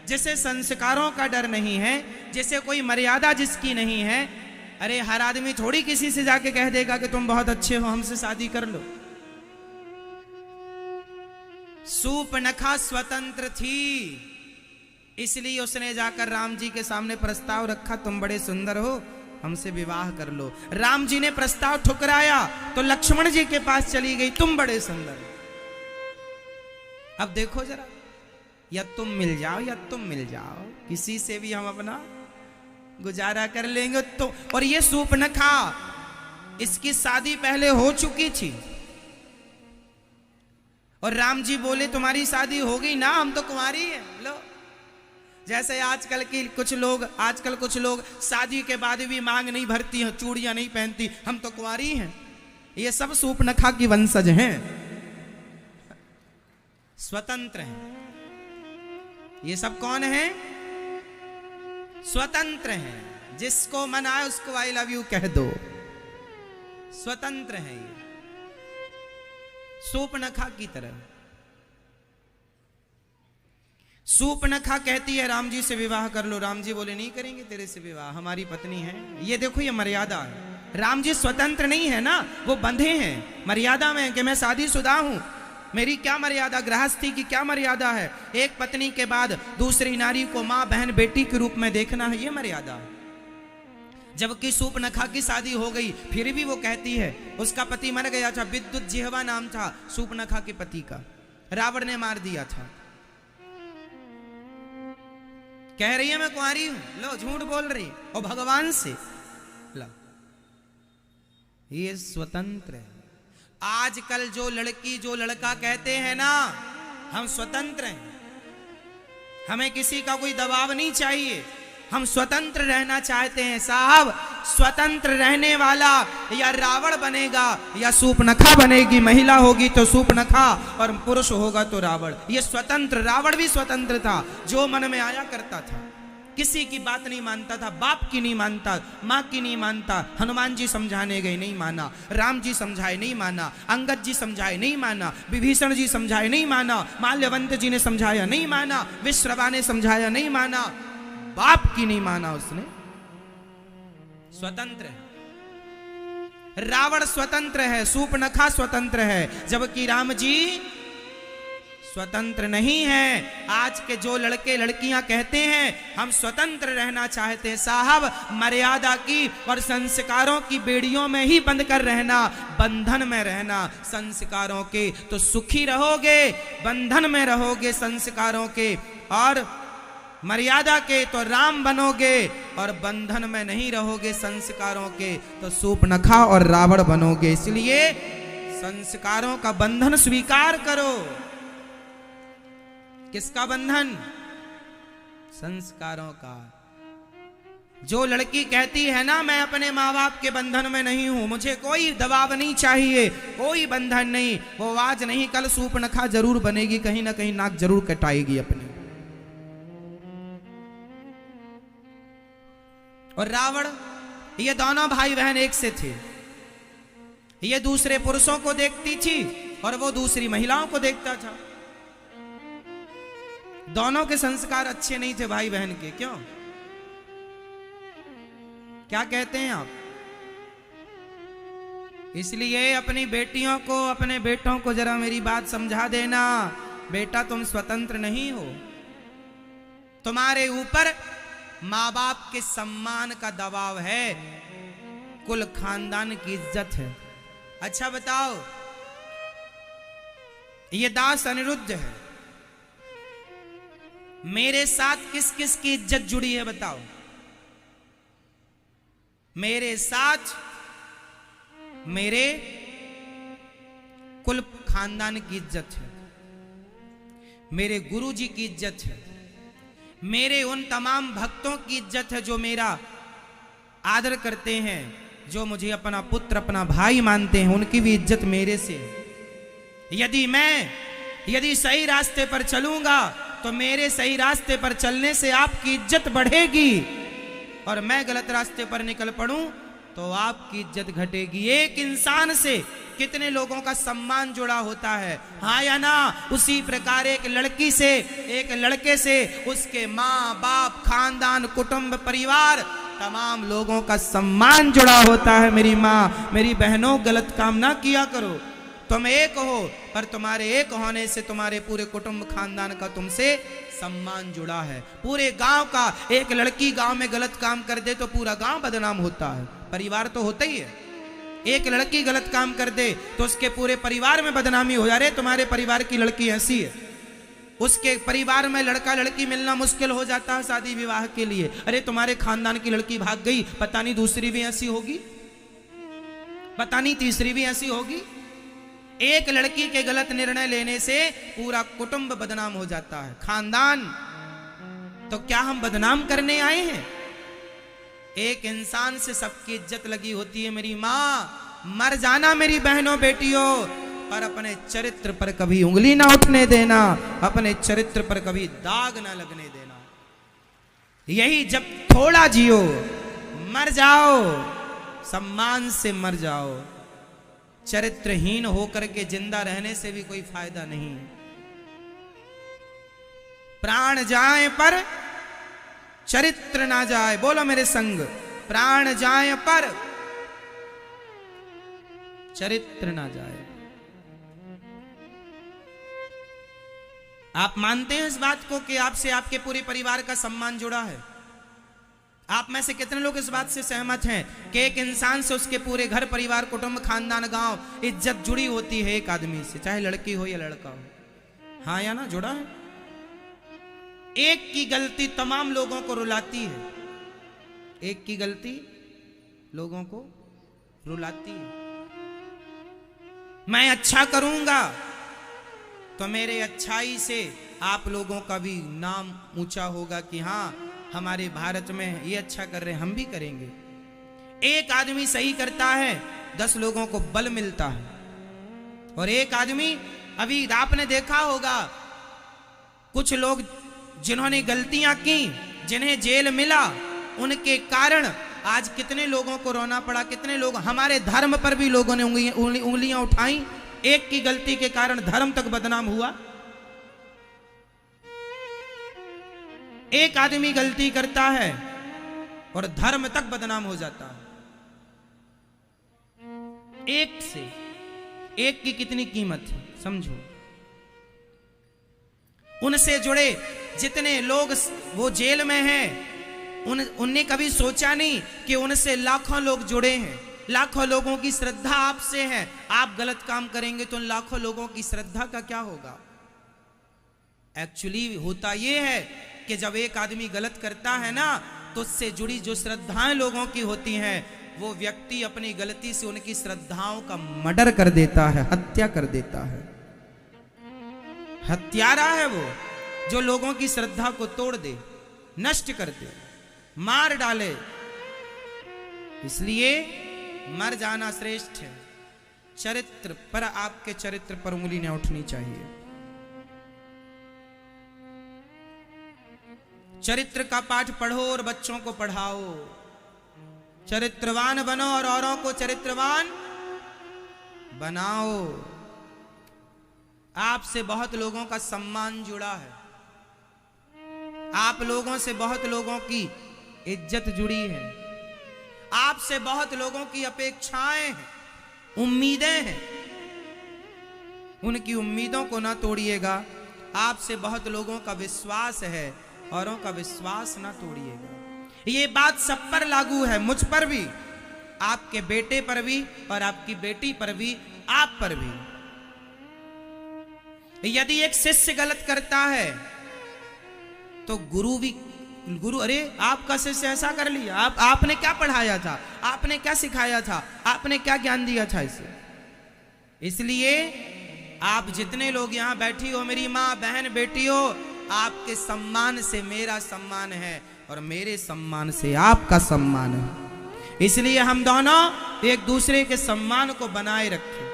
जिसे संस्कारों का डर नहीं है, जिसे कोई मर्यादा जिसकी नहीं है, अरे हर आदमी थोड़ी किसी से जाके कह देगा कि तुम बहुत अच्छे हो, हमसे शादी कर लो। सूपनखा स्वतंत्र थी, इसलिए उसने जाकर राम जी के सामने प्रस्ताव रखा, तुम बड़े सुंदर हो, हमसे विवाह कर लो। राम जी ने प्रस्ताव ठुकराया तो लक्ष्मण जी के पास चली गई, तुम बड़े सुंदर। अब देखो जरा, या तुम मिल जाओ या तुम मिल जाओ, किसी से भी हम अपना गुजारा कर लेंगे। तो और ये सूपनखा, इसकी शादी पहले हो चुकी थी, और राम जी बोले तुम्हारी शादी हो गई ना, हम तो कुंवारी हैं। लो, जैसे आजकल कुछ लोग शादी के बाद भी मांग नहीं भरती हैं, चूड़ियां नहीं पहनती, हम तो कुंवारी हैं। ये सब सूपनखा की वंशज हैं, स्वतंत्र हैं। ये सब कौन है? स्वतंत्र हैं। जिसको मन आए उसको आई लव यू कह दो, स्वतंत्र है ये, सूपनखा की तरह। सूपनखा कहती है राम जी से विवाह कर लो। राम जी बोले नहीं करेंगे तेरे से विवाह, हमारी पत्नी है। ये देखो, ये मर्यादा है। राम जी स्वतंत्र नहीं है ना, वो बंधे हैं मर्यादा में कि मैं शादीशुदा हूं, मेरी क्या मर्यादा, गृहस्थी की क्या मर्यादा है। एक पत्नी के बाद दूसरी नारी को मां, बहन, बेटी के रूप में देखना है, ये मर्यादा। जबकि सूपनखा की शादी हो गई, फिर भी वो कहती है, उसका पति मर गया था, विद्युत जिह्वा नाम था सूपनखा के पति का, रावण ने मार दिया था। कह रही है मैं कुंवारी हूं, लो झूठ बोल रही, और भगवान से लो, ये स्वतंत्र है। आजकल जो लड़की जो लड़का कहते हैं ना हम स्वतंत्र हैं, हमें किसी का कोई दबाव नहीं चाहिए, हम स्वतंत्र रहना चाहते हैं। साहब, स्वतंत्र रहने वाला या रावण बनेगा या सूपनखा बनेगी। महिला होगी तो सूपनखा और पुरुष होगा तो रावण। ये स्वतंत्र, रावण भी स्वतंत्र था, जो मन में आया करता था, किसी की बात नहीं मानता था, बाप की नहीं मानता, माँ की नहीं मानता। हनुमान जी समझाने गए, नहीं माना। राम जी समझाए, नहीं माना। अंगद जी समझाए, नहीं माना। विभीषण जी समझाए, नहीं माना। माल्यवंत जी ने समझाया, नहीं माना। विश्रवा ने समझाया, नहीं माना। बाप की नहीं माना उसने। स्वतंत्र है रावण, स्वतंत्र है, सूपनखा स्वतंत्र है, जबकि राम जी स्वतंत्र नहीं है। आज के जो लड़के लड़कियां कहते हैं हम स्वतंत्र रहना चाहते हैं, साहब मर्यादा की और संस्कारों की बेड़ियों में ही बंद कर रहना, बंधन में रहना संस्कारों के, तो सुखी रहोगे। बंधन में रहोगे संस्कारों के और मर्यादा के तो राम बनोगे, और बंधन में नहीं रहोगे संस्कारों के तो सूपनखा और रावण बनोगे। इसलिए संस्कारों का बंधन स्वीकार करो। किसका बंधन? संस्कारों का। जो लड़की कहती है ना मैं अपने माँ बाप के बंधन में नहीं हूं, मुझे कोई दबाव नहीं चाहिए, कोई बंधन नहीं, वो आज नहीं कल सूपनखा जरूर बनेगी, कहीं ना कहीं नाक जरूर कटाएगी अपनी। और रावण, ये दोनों भाई बहन एक से थे। ये दूसरे पुरुषों को देखती थी और वो दूसरी महिलाओं को देखता था। दोनों के संस्कार अच्छे नहीं थे भाई बहन के। क्यों? क्या कहते हैं आप? इसलिए अपनी बेटियों को, अपने बेटों को जरा मेरी बात समझा देना। बेटा, तुम स्वतंत्र नहीं हो, तुम्हारे ऊपर माँ बाप के सम्मान का दबाव है, कुल खानदान की इज्जत है। अच्छा बताओ, ये दास अनिरुद्ध है, मेरे साथ किस किस की इज्जत जुड़ी है बताओ? मेरे साथ मेरे कुल खानदान की इज्जत है। मेरे गुरु जी की इज्जत है, मेरे उन तमाम भक्तों की इज्जत है जो मेरा आदर करते हैं, जो मुझे अपना पुत्र अपना भाई मानते हैं, उनकी भी इज्जत मेरे से है। यदि सही रास्ते पर चलूंगा तो मेरे सही रास्ते पर चलने से आपकी इज्जत बढ़ेगी, और मैं गलत रास्ते पर निकल पड़ूं तो आपकी इज्जत घटेगी। एक इंसान से कितने लोगों का सम्मान जुड़ा होता है, हाँ या ना? उसी प्रकार एक लड़की से, एक लड़के से उसके माँ बाप, खानदान, कुटुंब, परिवार, तमाम लोगों का सम्मान जुड़ा होता है। मेरी माँ, मेरी बहनों, गलत काम ना किया करो। तुम एक हो, पर तुम्हारे एक होने से तुम्हारे पूरे कुटुंब खानदान का तुमसे सम्मान जुड़ा है। पूरे गांव का, एक लड़की गांव में गलत काम कर दे तो पूरा गांव बदनाम होता है, परिवार तो होता ही है। एक लड़की गलत काम कर दे तो उसके पूरे परिवार में बदनामी हो जा रही, तुम्हारे परिवार की लड़की ऐसी है, उसके परिवार में लड़का लड़की मिलना मुश्किल हो जाता है शादी विवाह के लिए। अरे तुम्हारे खानदान की लड़की भाग गई, पता नहीं दूसरी भी ऐसी होगी, पता नहीं तीसरी भी ऐसी होगी। एक लड़की के गलत निर्णय लेने से पूरा कुटुंब बदनाम हो जाता है, खानदान। तो क्या हम बदनाम करने आए हैं? एक इंसान से सबकी इज्जत लगी होती है। मेरी माँ, मर जाना मेरी बहनों बेटियों, पर अपने चरित्र पर कभी उंगली ना उठने देना, अपने चरित्र पर कभी दाग ना लगने देना। यही जब थोड़ा जियो, मर जाओ, सम्मान से मर जाओ। चरित्रहीन होकर के जिंदा रहने से भी कोई फायदा नहीं। प्राण जाए पर चरित्र ना जाए। बोलो मेरे संग, प्राण जाए पर चरित्र ना जाए। आप मानते हैं इस बात को कि आपसे आपके पूरे परिवार का सम्मान जुड़ा है? आप में से कितने लोग इस बात से सहमत हैं कि एक इंसान से उसके पूरे घर परिवार, कुटुंब, खानदान, गांव, इज्जत जुड़ी होती है एक आदमी से, चाहे लड़की हो या लड़का हो? हाँ या ना? जुड़ा है। एक की गलती तमाम लोगों को रुलाती है, एक की गलती लोगों को रुलाती है। मैं अच्छा करूंगा तो मेरे अच्छाई से आप लोगों का भी नाम ऊंचा होगा कि हाँ, हमारे भारत में ये अच्छा कर रहे हैं, हम भी करेंगे। एक आदमी सही करता है, 10 लोगों को बल मिलता है। और एक आदमी, अभी आपने देखा होगा कुछ लोग जिन्होंने गलतियां की, जिन्हें जेल मिला, उनके कारण आज कितने लोगों को रोना पड़ा, कितने लोग, हमारे धर्म पर भी लोगों ने उंगलियां उठाई। एक की गलती के कारण धर्म तक बदनाम हुआ। एक आदमी गलती करता है और धर्म तक बदनाम हो जाता है। एक से, एक की कितनी कीमत है समझो। उनसे जुड़े जितने लोग वो जेल में हैं, उनने कभी सोचा नहीं कि उनसे लाखों लोग जुड़े हैं, लाखों लोगों की श्रद्धा आपसे है। आप गलत काम करेंगे तो उन लाखों लोगों की श्रद्धा का क्या होगा? एक्चुअली होता यह है कि जब एक आदमी गलत करता है ना, तो उससे जुड़ी जो श्रद्धाएं लोगों की होती हैं, वो व्यक्ति अपनी गलती से उनकी श्रद्धाओं का मर्डर कर देता है, हत्या कर देता है। हत्यारा है वो, जो लोगों की श्रद्धा को तोड़ दे, नष्ट कर दे, मार डाले। इसलिए मर जाना श्रेष्ठ है। चरित्र पर, आपके चरित्र पर उंगली न उठनी चाहिए। चरित्र का पाठ पढ़ो और बच्चों को पढ़ाओ। चरित्रवान बनो और औरों को चरित्रवान बनाओ। आपसे बहुत लोगों का सम्मान जुड़ा है, आप लोगों से बहुत लोगों की इज्जत जुड़ी है, आपसे बहुत लोगों की अपेक्षाएं हैं, उम्मीदें हैं। उनकी उम्मीदों को ना तोड़िएगा। आपसे बहुत लोगों का विश्वास है, औरों का विश्वास ना तोड़िएगा। ये बात सब पर लागू है, मुझ पर भी, आपके बेटे पर भी, और आपकी बेटी पर भी, आप पर भी। यदि एक शिष्य गलत करता है तो गुरु, अरे आपका शिष्य ऐसा कर लिया, आपने क्या पढ़ाया था, आपने क्या सिखाया था, आपने क्या ज्ञान दिया था इसे। इसलिए आप जितने लोग यहाँ बैठी हो, मेरी माँ बहन बेटी हो, आपके सम्मान से मेरा सम्मान है और मेरे सम्मान से आपका सम्मान है। इसलिए हम दोनों एक दूसरे के सम्मान को बनाए रखें।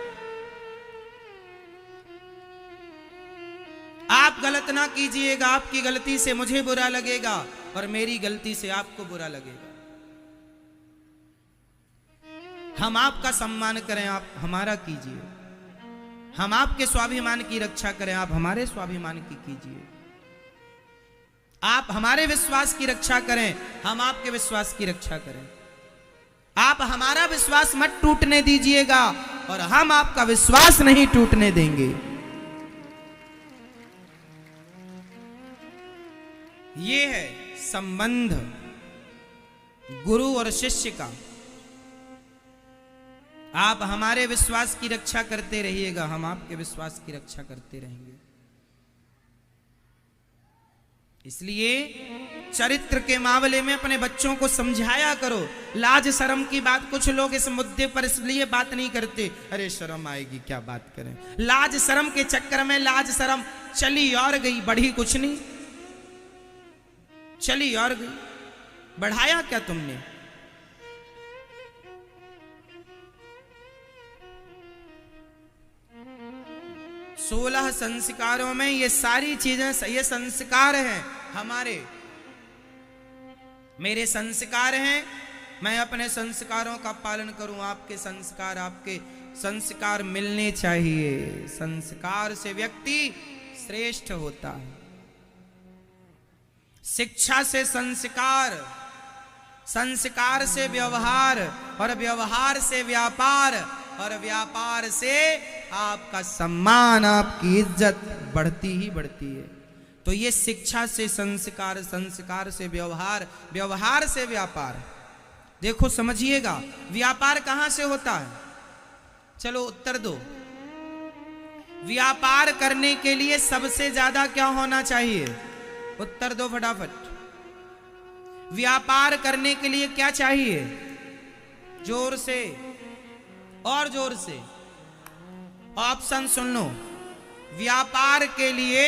आप गलत ना कीजिएगा, आपकी गलती से मुझे बुरा लगेगा और मेरी गलती से आपको बुरा लगेगा। हम आपका सम्मान करें, आप हमारा कीजिए। हम आपके स्वाभिमान की रक्षा करें, आप हमारे स्वाभिमान की कीजिए। आप हमारे विश्वास की रक्षा करें, हम आपके विश्वास की रक्षा करें। आप हमारा विश्वास मत टूटने दीजिएगा और हम आपका विश्वास नहीं टूटने देंगे। ये है संबंध गुरु और शिष्य का। आप हमारे विश्वास की रक्षा करते रहिएगा, हम आपके विश्वास की रक्षा करते रहेंगे। इसलिए चरित्र के मामले में अपने बच्चों को समझाया करो। लाज शर्म की बात, कुछ लोग इस मुद्दे पर इसलिए बात नहीं करते, अरे शर्म आएगी क्या बात करें। लाज शर्म के चक्कर में लाज शर्म चली और गई, बढ़ी कुछ नहीं। चली और गई, बढ़ाया क्या तुमने। 16 संस्कारों में ये सारी चीजें, ये संस्कार हैं हमारे, मेरे संस्कार हैं। मैं अपने संस्कारों का पालन करूं, आपके संस्कार मिलने चाहिए। संस्कार से व्यक्ति श्रेष्ठ होता है। शिक्षा से संस्कार, संस्कार से व्यवहार, और व्यवहार से व्यापार, और व्यापार से आपका सम्मान, आपकी इज्जत बढ़ती ही बढ़ती है। तो ये शिक्षा से संस्कार, संस्कार से व्यवहार, व्यवहार से व्यापार। देखो समझिएगा, व्यापार कहां से होता है? चलो उत्तर दो। व्यापार करने के लिए सबसे ज्यादा क्या होना चाहिए? उत्तर दो फटाफट। व्यापार करने के लिए क्या चाहिए? जोर से और जोर से ऑप्शन सुन लो। व्यापार के लिए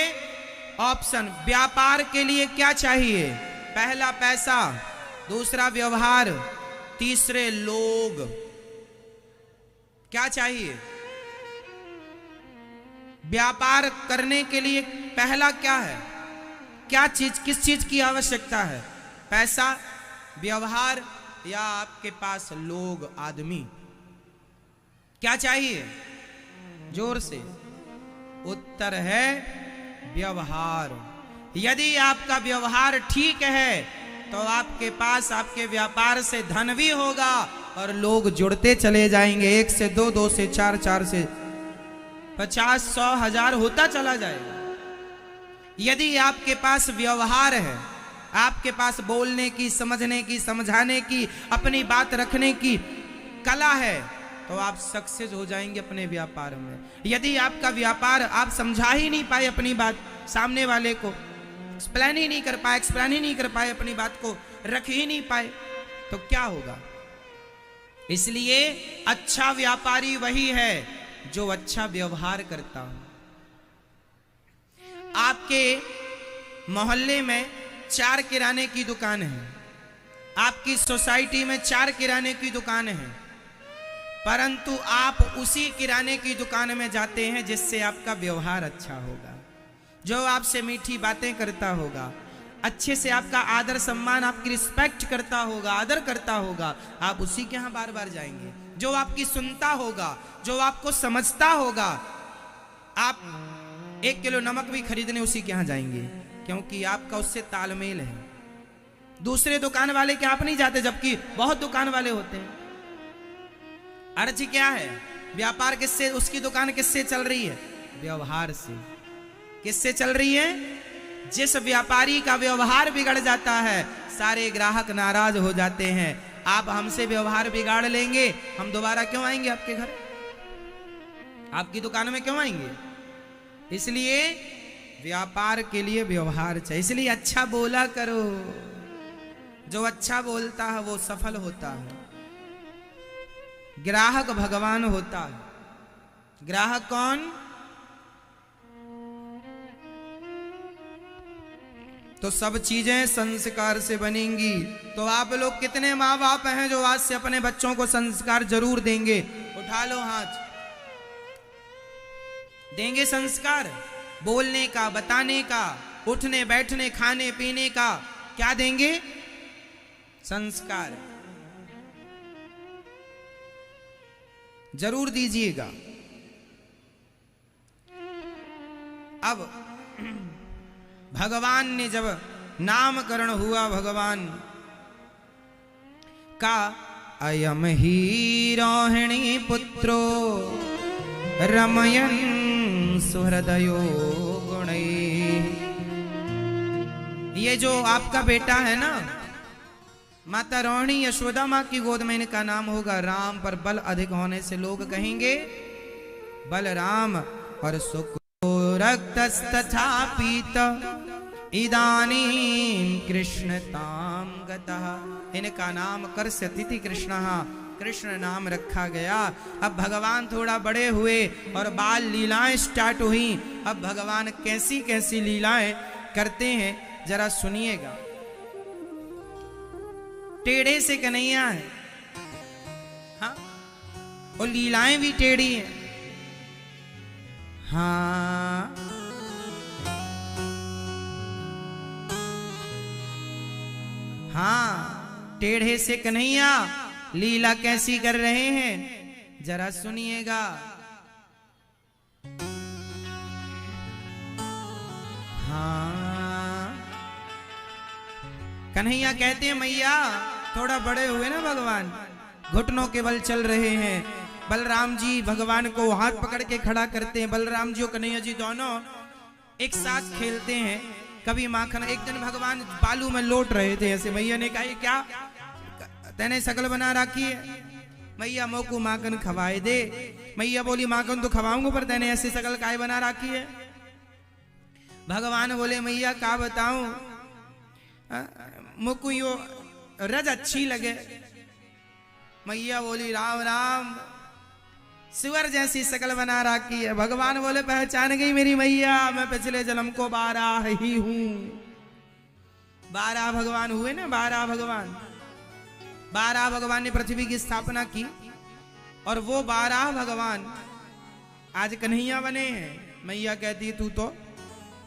ऑप्शन, व्यापार के लिए क्या चाहिए? पहला पैसा, दूसरा व्यवहार, तीसरे लोग। क्या चाहिए? व्यापार करने के लिए पहला क्या है? क्या चीज, किस चीज की आवश्यकता है? पैसा, व्यवहार, या आपके पास लोग, आदमी? क्या चाहिए? जोर से। उत्तर है व्यवहार। यदि आपका व्यवहार ठीक है तो आपके पास, आपके व्यापार से धन भी होगा और लोग जुड़ते चले जाएंगे। 1 से 2, 2 से 4, 4 से 50, 100, 1000 होता चला जाएगा। यदि आपके पास व्यवहार है, आपके पास बोलने की, समझने की, समझाने की, अपनी बात रखने की कला है, तो आप सक्सेस हो जाएंगे अपने व्यापार में। यदि आपका व्यापार, आप समझा ही नहीं पाए अपनी बात सामने वाले को, एक्सप्लेन ही नहीं कर पाए, अपनी बात को रख ही नहीं पाए, तो क्या होगा? इसलिए अच्छा व्यापारी वही है जो अच्छा व्यवहार करता हो। आपके मोहल्ले में 4 किराने की दुकान है, आपकी सोसाइटी में 4 किराने की दुकान है, परंतु आप उसी किराने की दुकान में जाते हैं जिससे आपका व्यवहार अच्छा होगा, जो आपसे मीठी बातें करता होगा, अच्छे से आपका आदर सम्मान, आपकी रिस्पेक्ट करता होगा, आदर करता होगा, आप उसी के यहाँ बार बार जाएंगे। जो आपकी सुनता होगा, जो आपको समझता होगा, आप 1 किलो नमक भी खरीदने उसी के यहाँ जाएंगे, क्योंकि आपका उससे तालमेल है। दूसरे दुकान वाले के आप नहीं जाते, जबकि बहुत दुकान वाले होते हैं। अर्थ क्या है? व्यापार किससे, उसकी दुकान किससे चल रही है? व्यवहार से। किससे चल रही है? जिस व्यापारी का व्यवहार बिगड़ जाता है, सारे ग्राहक नाराज हो जाते हैं। आप हमसे व्यवहार बिगाड़ लेंगे, हम दोबारा क्यों आएंगे आपके घर, आपकी दुकान में क्यों आएंगे? इसलिए व्यापार के लिए व्यवहार चाहिए। इसलिए अच्छा बोला करो। जो अच्छा बोलता है वो सफल होता है। ग्राहक भगवान होता है। ग्राहक कौन? तो सब चीजें संस्कार से बनेंगी। तो आप लोग कितने माँ बाप हैं जो आज से अपने बच्चों को संस्कार जरूर देंगे? उठा लो हाथ। देंगे संस्कार, बोलने का, बताने का, उठने बैठने, खाने पीने का, क्या देंगे? संस्कार जरूर दीजिएगा। अब भगवान ने जब नामकरण हुआ भगवान का, अयम ही रोहिणी पुत्रो रमयन सुहृदयो गुणै। ये जो आपका बेटा है ना, माता रोहिणी यशोदा माँ की गोद में इनका नाम होगा राम, पर बल अधिक होने से लोग कहेंगे बलराम। और सुख रक्तस्तथा पीत इदानीं कृष्णतां गतः। इनका नाम कर्ष्यतिथि कृष्णः, कृष्ण नाम रखा गया। अब भगवान थोड़ा बड़े हुए और बाल लीलाएं स्टार्ट हुई। अब भगवान कैसी कैसी लीलाएं करते हैं जरा सुनिएगा। टेढ़े से कन्हैया है, हाँ, और लीलाएं भी टेढ़ी हैं। हाँ, हाँ, टेढ़े से कन्हैया लीला कैसी कर रहे हैं जरा सुनिएगा। हाँ, कन्हैया कहते हैं मैया थोड़ा बड़े हुए ना भगवान, घुटनों के बल चल रहे हैं। बलराम जी भगवान को हाथ पकड़ के खड़ा करते हैं। बलराम जी और कन्हैया जी दोनों एक साथ खेलते हैं। कभी माखन, एक दिन भगवान बालू में लौट रहे थे ऐसे, मैया ने कहा क्या तेने शकल बना रखी है? मैया मोकू माखन खवाए दे। मैया बोली माखन तो खवाऊंगा, पर तेने ऐसे शकल काय बना रखी है? भगवान बोले मैया का बताऊं, मोकू यो रज अच्छी लगे। मैया बोली राम राम, सुअर जैसी शकल बना रखी है। भगवान बोले पहचान गई मेरी मैया, मैं पिछले जन्म को 12 ही हूं। 12 भगवान हुए ना, 12 भगवान। 12 भगवान ने पृथ्वी की स्थापना की और वो 12 भगवान आज कन्हैया बने हैं। मैया कहती है तू तो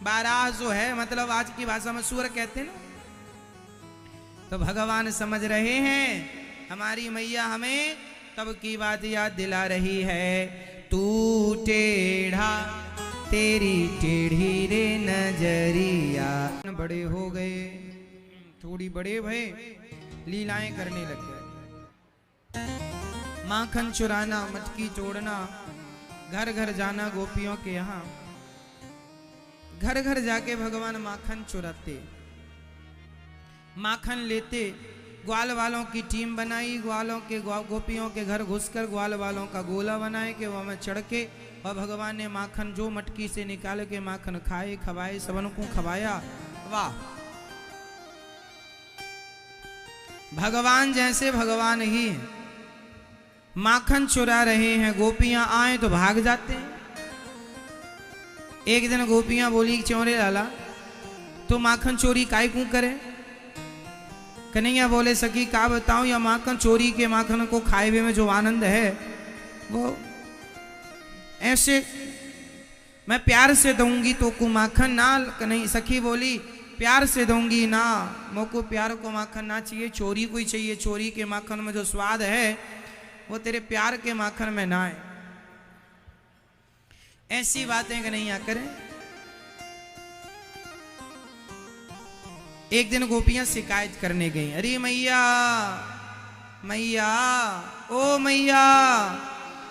12 जो है, मतलब आज की भाषा में सुअर कहते हैं ना। तो भगवान समझ रहे हैं हमारी मैया हमें तब की बात याद दिला रही है। तू टेढ़ा तेरी टेढ़ी रे नजरिया। बड़े हो गए, थोड़ी बड़े भय, लीलाएं करने लग गए। माखन चुराना, मटकी तोड़ना, घर घर जाना गोपियों के यहाँ। घर घर जाके भगवान माखन चुराते, माखन लेते। ग्वाल वालों की टीम बनाई, ग्वालों के गोपियों के घर घुसकर ग्वाल वालों का गोला बनाए कि वह में चढ़ के, और भगवान ने माखन जो मटकी से निकाल के माखन खाए, खवाए, सबन को खवाया। वाह, भगवान जैसे भगवान ही माखन चुरा रहे हैं। गोपियां आए तो भाग जाते हैं। एक दिन गोपियां बोली चौरे लाला तो माखन चोरी काय क्यों करे? कन्हैया बोले सखी का बताऊं, या माखन चोरी के माखन को खाए हुए में जो आनंद है वो ऐसे मैं प्यार से दूंगी तो को माखन ना। कन्हैया सखी बोली प्यार से दूंगी ना, मोको प्यार को माखन ना चाहिए, चोरी को ही चाहिए। चोरी के माखन में जो स्वाद है वो तेरे प्यार के माखन में ना है। ऐसी बातें कन्हैया करें। एक दिन गोपियां शिकायत करने गई, अरे मैया मैया ओ मैया,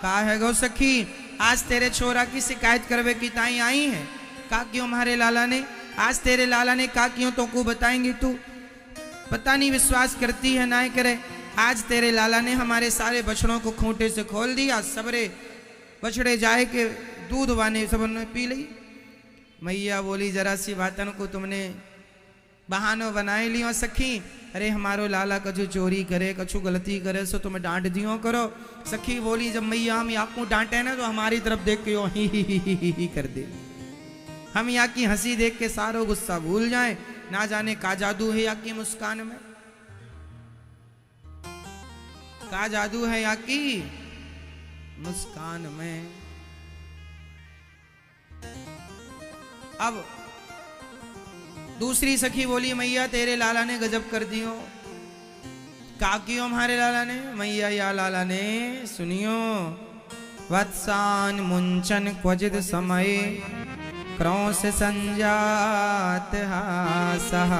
का है गौ सखी आज तेरे छोरा की शिकायत करवे की ताई आई है? का क्यों हमारे लाला ने, आज तेरे लाला ने का क्यों तो को बताएंगी तू? पता नहीं विश्वास करती है ना करे। आज तेरे लाला ने हमारे सारे बछड़ों को खूंटे से खोल दिया, सबरे बछड़े जाए के दूध वाने सब ने पी ली। मैया बोली जरा सी बातन को तुमने बहानो बनाए लियो सखी। अरे हमारो लाला कछु चोरी करे, कछु गलती करे सो तुम्हें डांट दियो करो। सखी बोली जब मैया हम यहाँ को डांटे ना तो हमारी तरफ देख के यो ही कर दे, हम यहाँ की हंसी देख के सारो गुस्सा भूल जाए। ना जाने का जादू है या की मुस्कान में, का जादू है या की मुस्कान में। अब दूसरी सखी बोली मैया तेरे लाला ने गजब कर दियो। का कियो हमारे लाला ने? मैया या लाला ने सुनियो। वत्सान मुंचन क्वचित समय क्रौश संजात हासः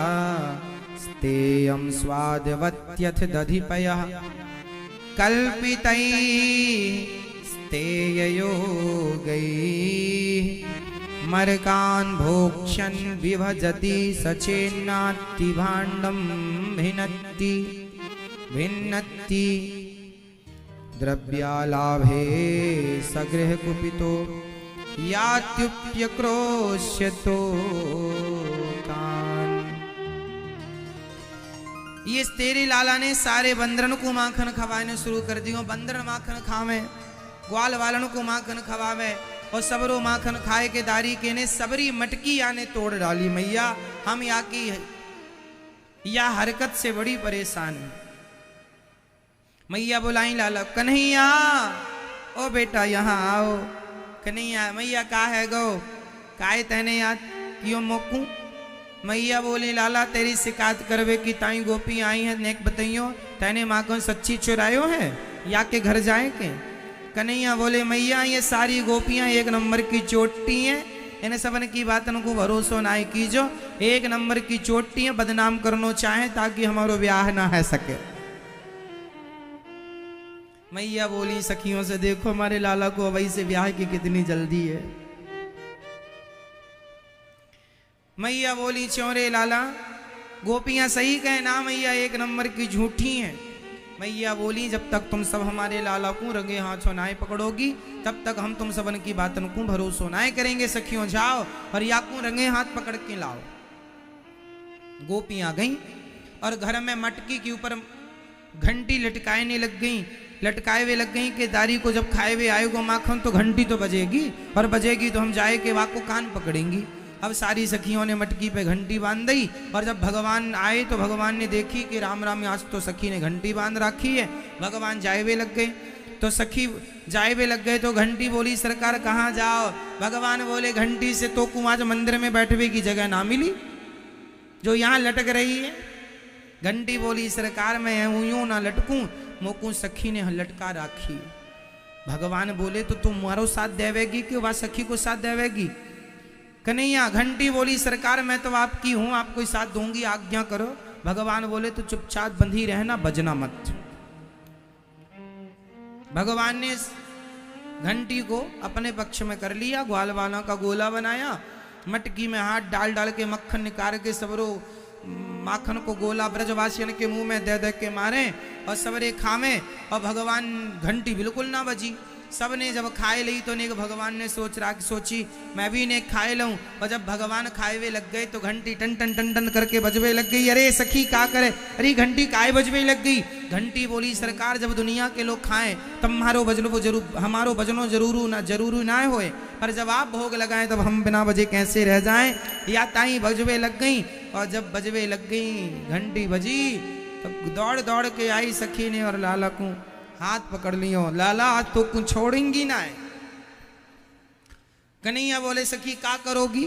स्तेयं स्वादवत्यथ दधिपयः कल्पितैः स्तेययोगैः मरकान् भोक्ष्यन् विभजति सचेन्नाति भाण्डं भिन्नति भिन्नति द्रव्यालाभे सगृह कुपितो यात्युप्यक्रोश्यतो कान्। ये तेरे लाला ने सारे बंदरन को माखन खवाने शुरू कर दियो। बंदर माखन खावे, ग्वाल वालन को माखन खवावे और सबरो माखन खाए के दारी के ने सबरी मटकी आने तोड़ डाली। मैया हम या की या हरकत से बड़ी परेशान है। मैया बुलाई लाला कन्हैया, ओ बेटा यहाँ आओ। कन्हैया मैया का है गो काहे तहने याद क्यों मोकू? मैया बोली लाला तेरी शिकायत करवे की ताई गोपी आई है, नेक बताइयो तहने माखन सच्ची चुरायो है या के घर जाए के? कन्हैया बोले मैया ये सारी गोपियां एक नंबर की चोटी हैं, इन्हें सबन की बातन को भरोसा ना कीजो। एक नंबर की चोटी है, बदनाम करना चाहे ताकि हमारो ब्याह ना है सके। मैया बोली सखियों से देखो हमारे लाला को अवई से ब्याह की कितनी जल्दी है। मैया बोली चौरे लाला गोपियां सही कहे ना मैया, एक नंबर की झूठी हैं। मैया बोली जब तक तुम सब हमारे लाला को रंगे हाथों नाए पकड़ोगी तब तक हम तुम सबन की बातन को भरोसा नाए करेंगे। सखियों जाओ और या को रंगे हाथ पकड़ के लाओ। गोपियां गईं और घर में मटकी के ऊपर घंटी लटकाने लग गई, लटकाए हुए लग गई कि दारी को जब खाए हुए आएगो माखन तो घंटी तो बजेगी और बजेगी तो हम जाए के वाक को कान पकड़ेंगी। अब सारी सखियों ने मटकी पे घंटी बांध दी और जब भगवान आए तो भगवान ने देखी कि राम राम आज तो सखी ने घंटी बांध रखी है। भगवान जाए हुए लग गए तो सखी जाए हुए लग गए तो घंटी बोली सरकार कहाँ जाओ? भगवान बोले घंटी से तो कुम आज मंदिर में बैठने की जगह ना मिली जो यहाँ लटक रही है। घंटी बोली सरकार मैं यूं ना लटकूं, मोकू सखी ने लटका राखी। भगवान बोले तो तुम मारो साथ देवेगी कि वह सखी को साथ देवेगी? कन्हैया घंटी बोली सरकार मैं तो आपकी हूं, आपको साथ दूंगी, आज्ञा करो। भगवान बोले तो चुपचाप बंधी रहना, बजना मत। भगवान ने घंटी को अपने पक्ष में कर लिया, ग्वाल वाला का गोला बनाया, मटकी में हाथ डाल डाल के मक्खन निकाल के सबरो माखन को गोला ब्रजवासियन के मुंह में दे दे के मारे और सबरे खामे और भगवान घंटी बिल्कुल ना बजी। सबने जब खाए ली तो ने भगवान ने सोची मैं भी ने खाए लूं और जब भगवान खाए हुए लग गए तो घंटी टन टन टन टन करके बजवे लग गई। अरे सखी का करे, अरे घंटी काय बजवे लग गई? घंटी बोली सरकार जब दुनिया के लोग खाएं तब हमारो बजनो जरूर ना होए, पर जब आप भोग लगाएं तब हम बिना बजे कैसे रह जाएं? या ताई बजवे लग गई और जब बजवे लग गई घंटी बजी तो दौड़ दौड़ के आई सखी ने और लाला को हाथ पकड़ लियो। लाला आज तो कुछ छोड़ेंगी ना है। कन्हैया बोले सखी का करोगी?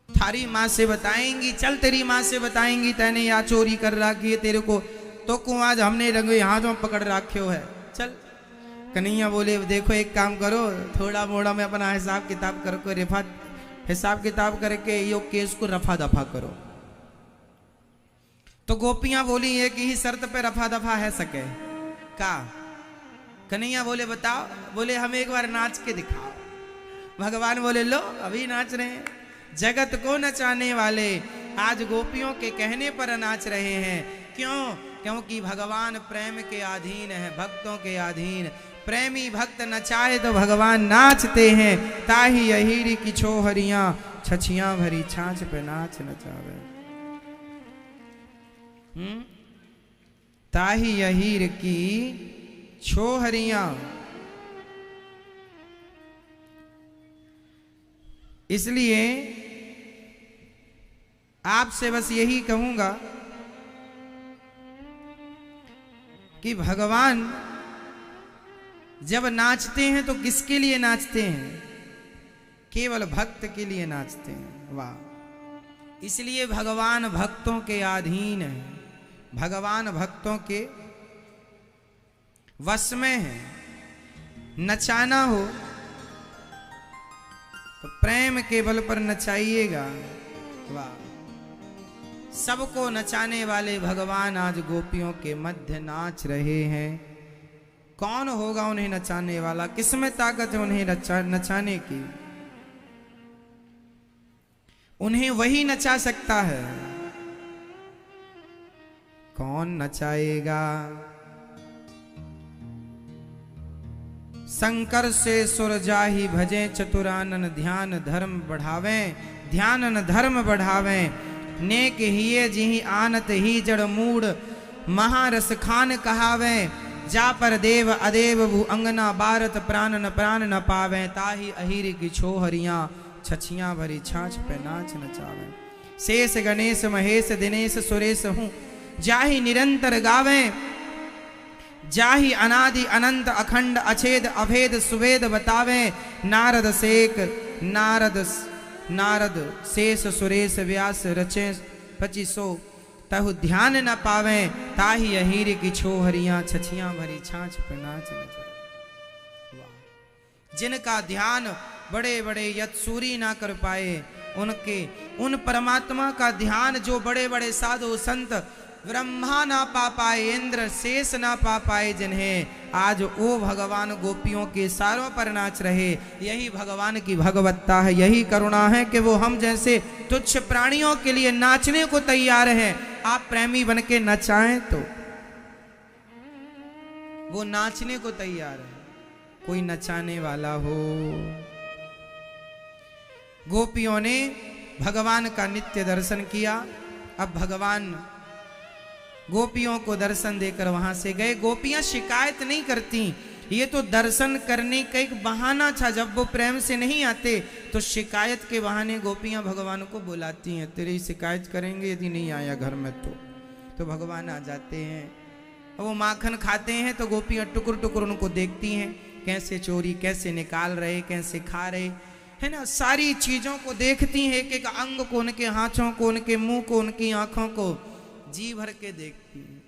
थारी माँ से बताएंगी, चल तेरी माँ से बताएंगी तैने या चोरी कर रखी है तेरे को तो को आज हमने रंगे हाथों पकड़ रखो है, चल। कन्हैया बोले देखो एक काम करो, थोड़ा मोड़ा में अपना हिसाब किताब करके हिसाब किताब करके यो केस को रफा दफा करो। तो गोपियां बोली एक ही शर्त पे रफा दफा है सके का? कन्हैया बोले बताओ। बोले हम एक बार नाच के दिखाओ। भगवान बोले लो अभी नाच रहे हैं। जगत को नचाने वाले आज गोपियों के कहने पर नाच रहे हैं। क्यों? क्योंकि भगवान प्रेम के अधीन है, भक्तों के अधीन। प्रेमी भक्त नचाए तो भगवान नाचते हैं। ताही अहीरी की छोहरियां छछियां भरी छाछ पे नाच नचावे। ताही अहीर की छोहरियां। इसलिए आपसे बस यही कहूंगा कि भगवान जब नाचते हैं तो किसके लिए नाचते हैं? केवल भक्त के लिए नाचते हैं। वाह! इसलिए भगवान भक्तों के अधीन है, भगवान भक्तों के वश में है। नचाना हो तो प्रेम के बल पर नचाइएगा। वाह! सबको नचाने वाले भगवान आज गोपियों के मध्य नाच रहे हैं। कौन होगा उन्हें नचाने वाला? किसमें ताकत है उन्हें नचाने की? उन्हें वही नचा सकता है। कौन नचाएगा? शंकर से सुर जाहि भजे चतुरानन ध्यान धर्म बढ़ावे, ध्यान धर्म बढ़ावे। नेक हिये जिहि आनत ही जड़ मूड, महारस खान कहावे। जा पर देव अदेव भू अंगना बारत, प्राण न प्राण न पावे। ताहि अहिर की छोहरियां, छछियां भरी छाछ पे नाच नचावे। शेष गणेश महेश दिनेश सुरेश हूँ, जाहि निरंतर गावे। जाहि अनादि अनंत अखंड अछेद अभेद सुवेद बतावे। नारद सेक नारद शेष सुरेश व्यास रचे 2500, तहु ध्यान न पावे। ताहि अहीर की छोहरियां, छछियां भरी छाछ पे नाच नचावे। जिनका ध्यान बड़े बड़े यत्सूरी ना कर पाए, उन परमात्मा का ध्यान जो बड़े बड़े साधु संत ब्रह्मा ना पा पाए, इंद्र शेष ना पा पाए, जिन्हें आज वो भगवान गोपियों के सारों पर नाच रहे। यही भगवान की भगवत्ता है, यही करुणा है कि वो हम जैसे तुच्छ प्राणियों के लिए नाचने को तैयार हैं। आप प्रेमी बन के नचाएं तो वो नाचने को तैयार है। कोई नचाने वाला हो। गोपियों ने भगवान का नित्य दर्शन किया। अब भगवान गोपियों को दर्शन देकर वहां से गए। गोपियां शिकायत नहीं करती, ये तो दर्शन करने का एक बहाना था। जब वो प्रेम से नहीं आते तो शिकायत के बहाने गोपियां भगवान को बुलाती हैं। तेरी शिकायत करेंगे यदि नहीं आया घर में तो भगवान आ जाते हैं। वो माखन खाते हैं तो गोपियां टुकुर टुकुर उनको देखती हैं, कैसे चोरी कैसे निकाल रहे, कैसे खा रहे, है ना। सारी चीजों को देखती हैं, एक एक अंग को, उनके हाथों को, उनके मुंह को, उनकी आंखों को जी भर के देखती हैं।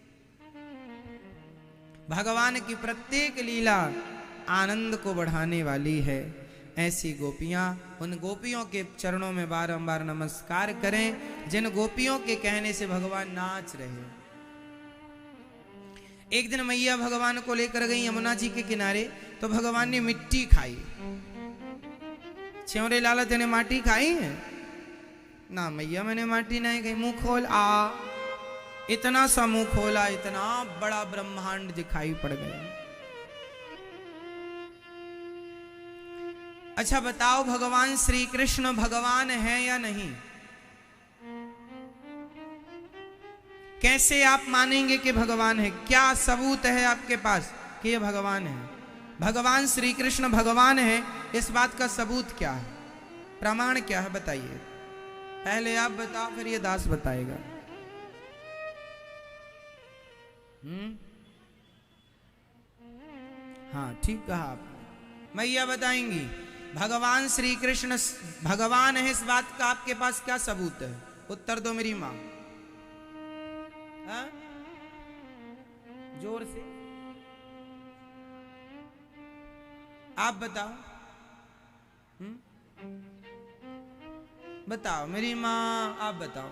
भगवान की प्रत्येक लीला आनंद को बढ़ाने वाली है। ऐसी गोपियां, उन गोपियों के चरणों में बारंबार नमस्कार करें जिन गोपियों के कहने से भगवान नाच रहे। एक दिन मैया भगवान को लेकर गई यमुना जी के किनारे, तो भगवान ने मिट्टी खाई। च्योरे लाला तेने माटी खाई है? ना मैया मैंने माटी नहीं खाई। मुंह खोल आ। इतना सा मुंह खोला, इतना बड़ा ब्रह्मांड दिखाई पड़ गया। अच्छा बताओ, भगवान श्री कृष्ण भगवान है या नहीं? कैसे आप मानेंगे कि भगवान है? क्या सबूत है आपके पास कि ये भगवान है? भगवान श्री कृष्ण भगवान है, इस बात का सबूत क्या है, प्रमाण क्या है? बताइए। पहले आप बताओ, फिर ये दास बताएगा। हाँ ठीक कहा आप। मैया बताएंगी भगवान श्री कृष्ण भगवान है, इस बात का आपके पास क्या सबूत है? उत्तर दो मेरी मां। जोर से आप बताओ। बताओ मेरी मां, आप बताओ।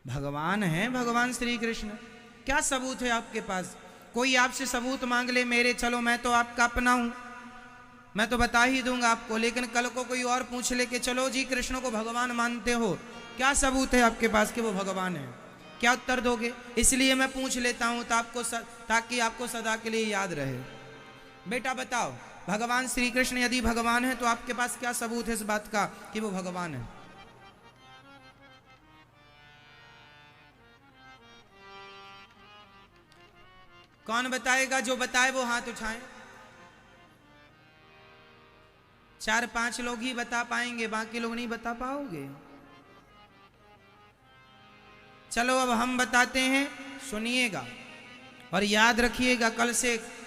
भगवान है भगवान श्री कृष्ण, क्या सबूत है आपके पास? कोई आपसे सबूत मांग ले मेरे, चलो मैं तो आपका अपना हूं, मैं तो बता ही दूंगा आपको। लेकिन कल को कोई और पूछ ले कि चलो जी कृष्ण को भगवान मानते हो, क्या सबूत है आपके पास कि वो भगवान है? क्या उत्तर दोगे? इसलिए मैं पूछ लेता हूं ताकि आपको सदा के लिए याद रहे। बेटा बताओ, भगवान श्री कृष्ण यदि भगवान है तो आपके पास क्या सबूत है इस बात का कि वो भगवान है? कौन बताएगा? जो बताए वो हाथ उठाएं। 4-5 लोग ही बता पाएंगे, बाकी लोग नहीं बता पाओगे। चलो अब हम बताते हैं, सुनिएगा और याद रखिएगा।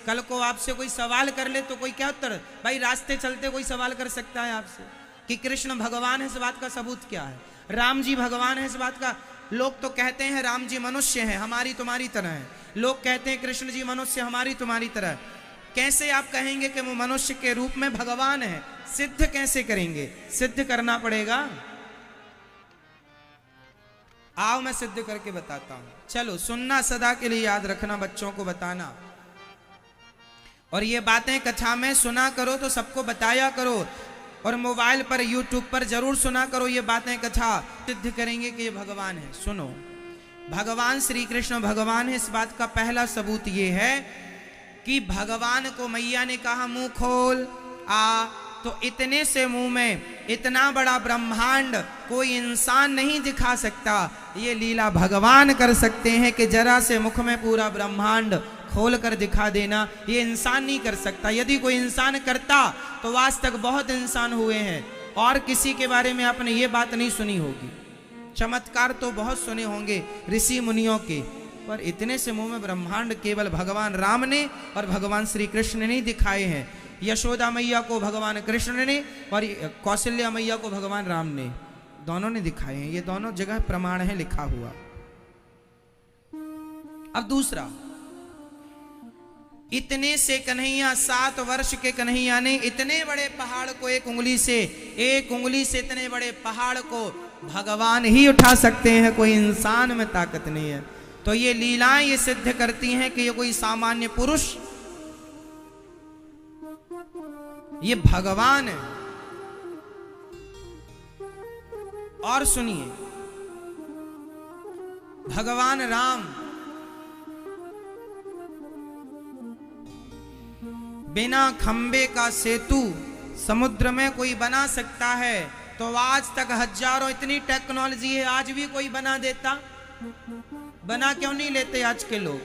कल को आपसे कोई सवाल कर ले तो कोई क्या उत्तर, भाई रास्ते चलते कोई सवाल कर सकता है आपसे कि कृष्ण भगवान है, इस बात का सबूत क्या है? राम जी भगवान है, इस बात का, लोग तो कहते हैं राम जी मनुष्य हैं, हमारी तुम्हारी तरह है। लोग कहते हैं कृष्ण जी मनुष्य हमारी तुम्हारी तरह। कैसे आप कहेंगे कि वो मनुष्य के रूप में भगवान है? सिद्ध कैसे करेंगे? सिद्ध करना पड़ेगा। आओ मैं सिद्ध करके बताता हूं। चलो सुनना, सदा के लिए याद रखना, बच्चों को बताना। और ये बातें कथा में सुना करो तो सबको बताया करो, और मोबाइल पर यूट्यूब पर जरूर सुना करो ये बातें कथा। सिद्ध करेंगे कि ये भगवान है। सुनो, भगवान श्री कृष्ण भगवान है, इस बात का पहला सबूत ये है कि भगवान को मैया ने कहा मुंह खोल आ, तो इतने से मुंह में इतना बड़ा ब्रह्मांड कोई इंसान नहीं दिखा सकता। ये लीला भगवान कर सकते हैं कि जरा से मुख में पूरा ब्रह्मांड खोल कर दिखा देना, ये इंसान नहीं कर सकता। यदि कोई इंसान करता तो आज तक बहुत इंसान हुए हैं और किसी के बारे में आपने ये बात नहीं सुनी होगी। चमत्कार तो बहुत सुने होंगे ऋषि मुनियों के, पर इतने से मुंह में ब्रह्मांड केवल भगवान राम ने और भगवान श्री कृष्ण ने दिखाए हैं। यशोदा मैया को भगवान कृष्ण ने और कौशल्या मैया को भगवान राम ने, दोनों ने दिखाए हैं। ये दोनों जगह प्रमाण है लिखा हुआ। अब दूसरा, इतने से कन्हैया, 7 वर्ष के कन्हैया ने इतने बड़े पहाड़ को एक उंगली से इतने बड़े पहाड़ को भगवान ही उठा सकते हैं, कोई इंसान में ताकत नहीं है। तो ये लीलाएं ये सिद्ध करती हैं कि ये कोई सामान्य पुरुष, ये भगवान है। और सुनिए, भगवान राम बिना खंबे का सेतु समुद्र में कोई बना सकता है, तो आज तक हजारों, इतनी टेक्नोलॉजी है, आज भी कोई बना देता? बना क्यों नहीं लेते आज के लोग?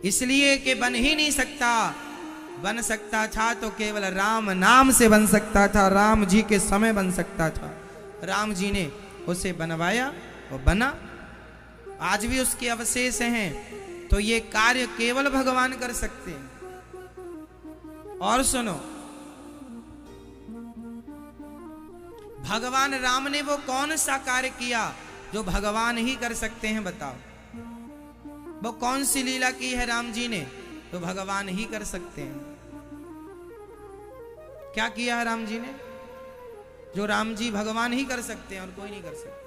इसलिए कि बन ही नहीं सकता। बन सकता था तो केवल राम नाम से बन सकता था, राम जी के समय बन सकता था। राम जी ने उसे बनवाया और बना, आज भी उसके अवशेष हैं। तो ये कार्य केवल भगवान कर सकते हैं। और सुनो, भगवान राम ने वो कौन सा कार्य किया जो भगवान ही कर सकते हैं? बताओ, वो कौन सी लीला की है राम जी ने तो भगवान ही कर सकते हैं? क्या किया है राम जी ने जो राम जी भगवान ही कर सकते हैं और कोई नहीं कर सकता?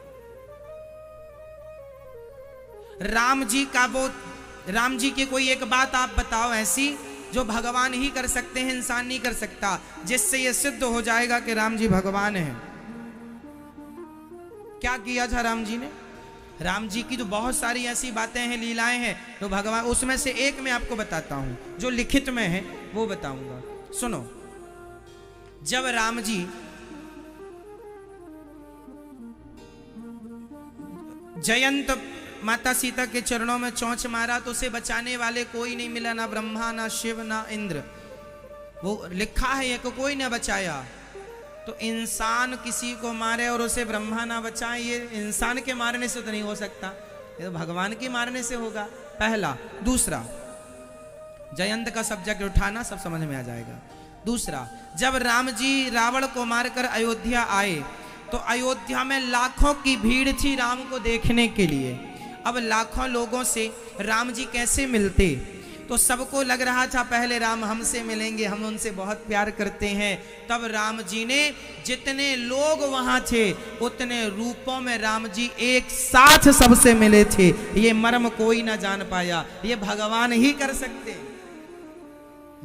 राम जी की कोई एक बात आप बताओ ऐसी जो भगवान ही कर सकते हैं, इंसान नहीं कर सकता, जिससे यह सिद्ध हो जाएगा कि राम जी भगवान हैं। क्या किया था राम जी ने? राम जी की तो बहुत सारी ऐसी बातें हैं, लीलाएं हैं तो भगवान, उसमें से एक मैं आपको बताता हूं जो लिखित में है, वो बताऊंगा। सुनो, जब राम जी जयंत माता सीता के चरणों में चोंच मारा तो उसे बचाने वाले कोई नहीं मिला, ना ब्रह्मा, ना शिव, ना इंद्र। वो लिखा है ये को कोई ना बचाया। तो इंसान किसी को मारे और उसे ब्रह्मा ना बचाए, ये इंसान के मारने से तो नहीं हो सकता, ये तो भगवान के मारने से होगा, पहला। दूसरा, जयंत का सब्जेक्ट उठाना, सब समझ में आ जाएगा। दूसरा, जब राम जी रावण को मारकर अयोध्या आए तो अयोध्या में लाखों की भीड़ थी राम को देखने के लिए। अब लाखों लोगों से राम जी कैसे मिलते? तो सबको लग रहा था पहले राम हमसे मिलेंगे, हम उनसे बहुत प्यार करते हैं। तब राम जी ने, जितने लोग वहां थे उतने रूपों में राम जी एक साथ सबसे मिले थे। ये मर्म कोई ना जान पाया, ये भगवान ही कर सकते।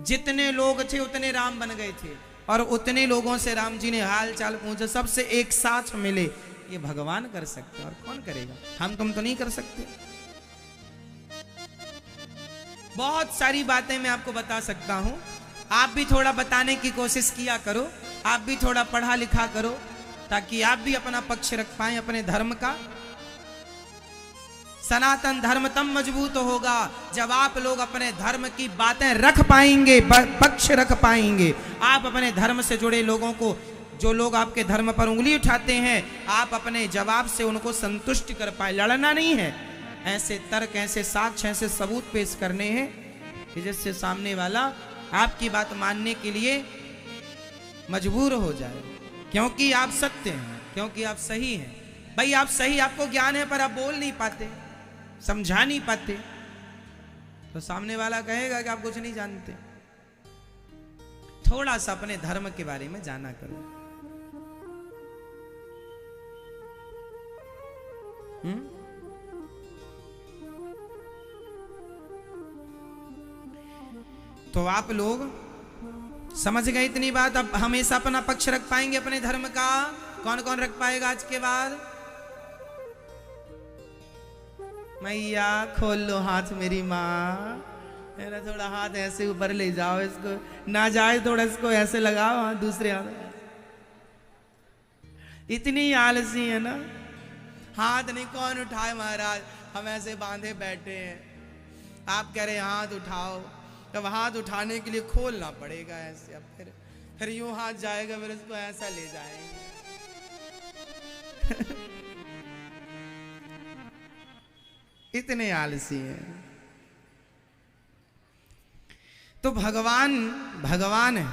जितने लोग थे उतने राम बन गए थे और उतने लोगों से राम जी ने हाल चाल पूछा, सबसे एक साथ मिले। ये भगवान कर सकते और कौन करेगा? हम तुम तो नहीं कर सकते। बहुत सारी बातें मैं आपको बता सकता हूं, आप भी थोड़ा बताने की कोशिश किया करो, आप भी थोड़ा पढ़ा लिखा करो ताकि आप भी अपना पक्ष रख पाएं अपने धर्म का। सनातन धर्म तब मजबूत होगा जब आप लोग अपने धर्म की बातें रख पाएंगे, पक्ष रख पाएंगे। आप अपने धर्म से जुड़े लोगों को, जो लोग आपके धर्म पर उंगली उठाते हैं, आप अपने जवाब से उनको संतुष्ट कर पाए। लड़ना नहीं है, ऐसे तर्क, ऐसे साक्ष्य, ऐसे सबूत पेश करने हैं कि जिससे सामने वाला आपकी बात मानने के लिए मजबूर हो जाए, क्योंकि आप सत्य हैं, क्योंकि आप सही हैं। भाई आप सही, आपको ज्ञान है, पर आप बोल नहीं पाते, समझा नहीं पाते, तो सामने वाला कहेगा कि आप कुछ नहीं जानते। थोड़ा सा अपने धर्म के बारे में जाना करो। तो आप लोग समझ गए इतनी बात। अब हमेशा अपना पक्ष रख पाएंगे अपने धर्म का? कौन कौन रख पाएगा आज के बाद? मैया खोल लो हाथ मेरी माँ, मेरा थोड़ा हाथ ऐसे ऊपर ले जाओ, इसको ना जाए थोड़ा, इसको ऐसे लगाओ हाथ दूसरे हाथ। इतनी आलसी है ना, हाथ नहीं कौन उठाए महाराज, हम ऐसे बांधे बैठे हैं। आप कह रहे हाथ उठाओ, तब हाथ उठाने के लिए खोलना पड़ेगा ऐसे, अब फिर यूं हाथ जाएगा, फिर इसको ऐसा ले जाएंगे। इतने आलसी हैं। तो भगवान भगवान है,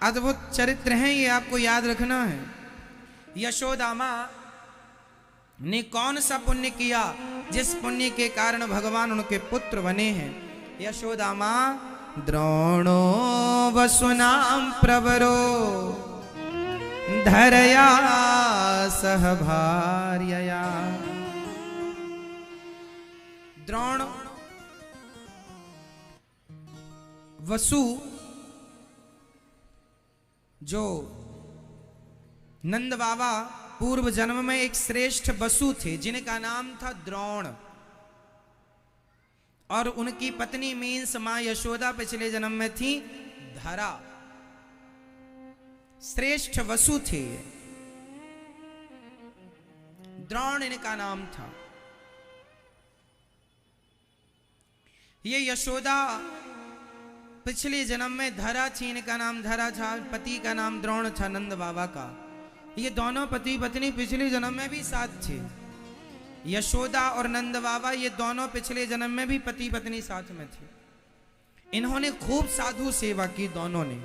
अद्भुत चरित्र हैं, ये आपको याद रखना है। यशोदा मां ने कौन सा पुण्य किया जिस पुण्य के कारण भगवान उनके पुत्र बने हैं? यशोदा मां द्रोणो वसुनाम प्रवरो धरया सह भार्यया। द्रोण वसु जो नंद बाबा पूर्व जन्म में एक श्रेष्ठ वसु थे जिनका नाम था द्रोण, और उनकी पत्नी मीन्स मां यशोदा पिछले जन्म में थी धरा। श्रेष्ठ वसु थे, द्रोण इनका नाम था। ये यशोदा पिछले जन्म में धरा थी, इनका नाम धरा था, पति का नाम द्रोण था नंद बाबा का। ये दोनों पति पत्नी पिछले जन्म में भी साथ थे। यशोदा और नंद बाबा ये दोनों पिछले जन्म में भी पति पत्नी साथ में थे। इन्होंने खूब साधु सेवा की। दोनों ने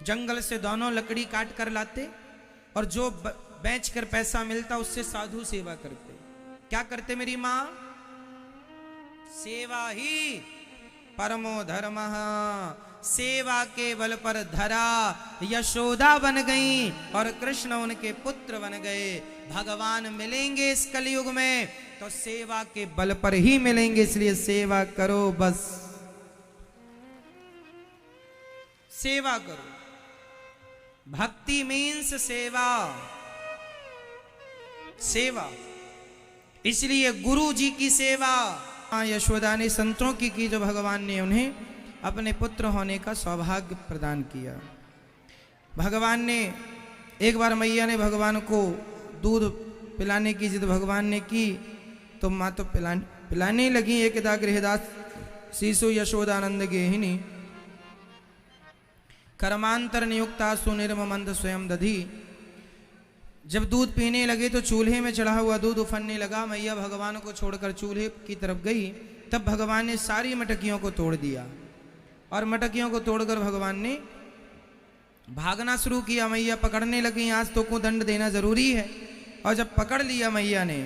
जंगल से दोनों लकड़ी काट कर लाते और जो बेचकर पैसा मिलता उससे साधु सेवा करते। क्या करते मेरी मां? सेवा ही परमो धर्मः। सेवा के बल पर धरा यशोदा बन गई और कृष्ण उनके पुत्र बन गए। भगवान मिलेंगे इस कलयुग में तो सेवा के बल पर ही मिलेंगे, इसलिए सेवा करो, बस सेवा करो। भक्ति मीन्स सेवा, सेवा। इसलिए गुरु जी की सेवा यशोदा ने संतों की जो भगवान ने उन्हें अपने पुत्र होने का सौभाग्य प्रदान किया। भगवान ने एक बार मैया ने भगवान को दूध पिलाने की जिद भगवान ने की तो माँ तो पिलाने लगी। एकदा गृहदास शिशु यशोदानंद गेहिनी कर्मांतर नियुक्ता सुनिर्ममंद स्वयं दधी। जब दूध पीने लगे तो चूल्हे में चढ़ा हुआ दूध उफनने लगा। मैया भगवान को छोड़कर चूल्हे की तरफ गई, तब भगवान ने सारी मटकियों को तोड़ दिया और मटकियों को तोड़कर भगवान ने भागना शुरू किया। मैया पकड़ने लगी, आज तो को दंड देना जरूरी है। और जब पकड़ लिया मैया ने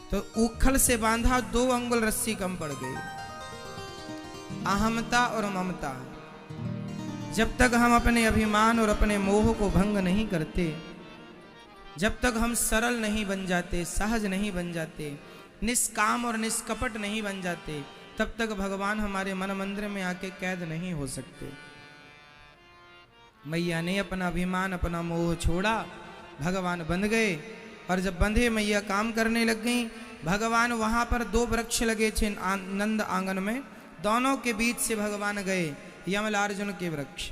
तो उखल से बांधा 2 अंगुल रस्सी कम पड़ गई। अहमता और ममता, जब तक हम अपने अभिमान और अपने मोह को भंग नहीं करते, जब तक हम सरल नहीं बन जाते, सहज नहीं बन जाते, निष्काम और निष्कपट नहीं बन जाते, तब तक भगवान हमारे मन मंदिर में आके कैद नहीं हो सकते। मैया ने अपना अभिमान अपना मोह छोड़ा, भगवान बंध गए। और जब बंधे मैया काम करने लग गई। भगवान वहां पर 2 वृक्ष लगे थे नंद आंगन में, दोनों के बीच से भगवान गए। यमलार्जुन के वृक्ष,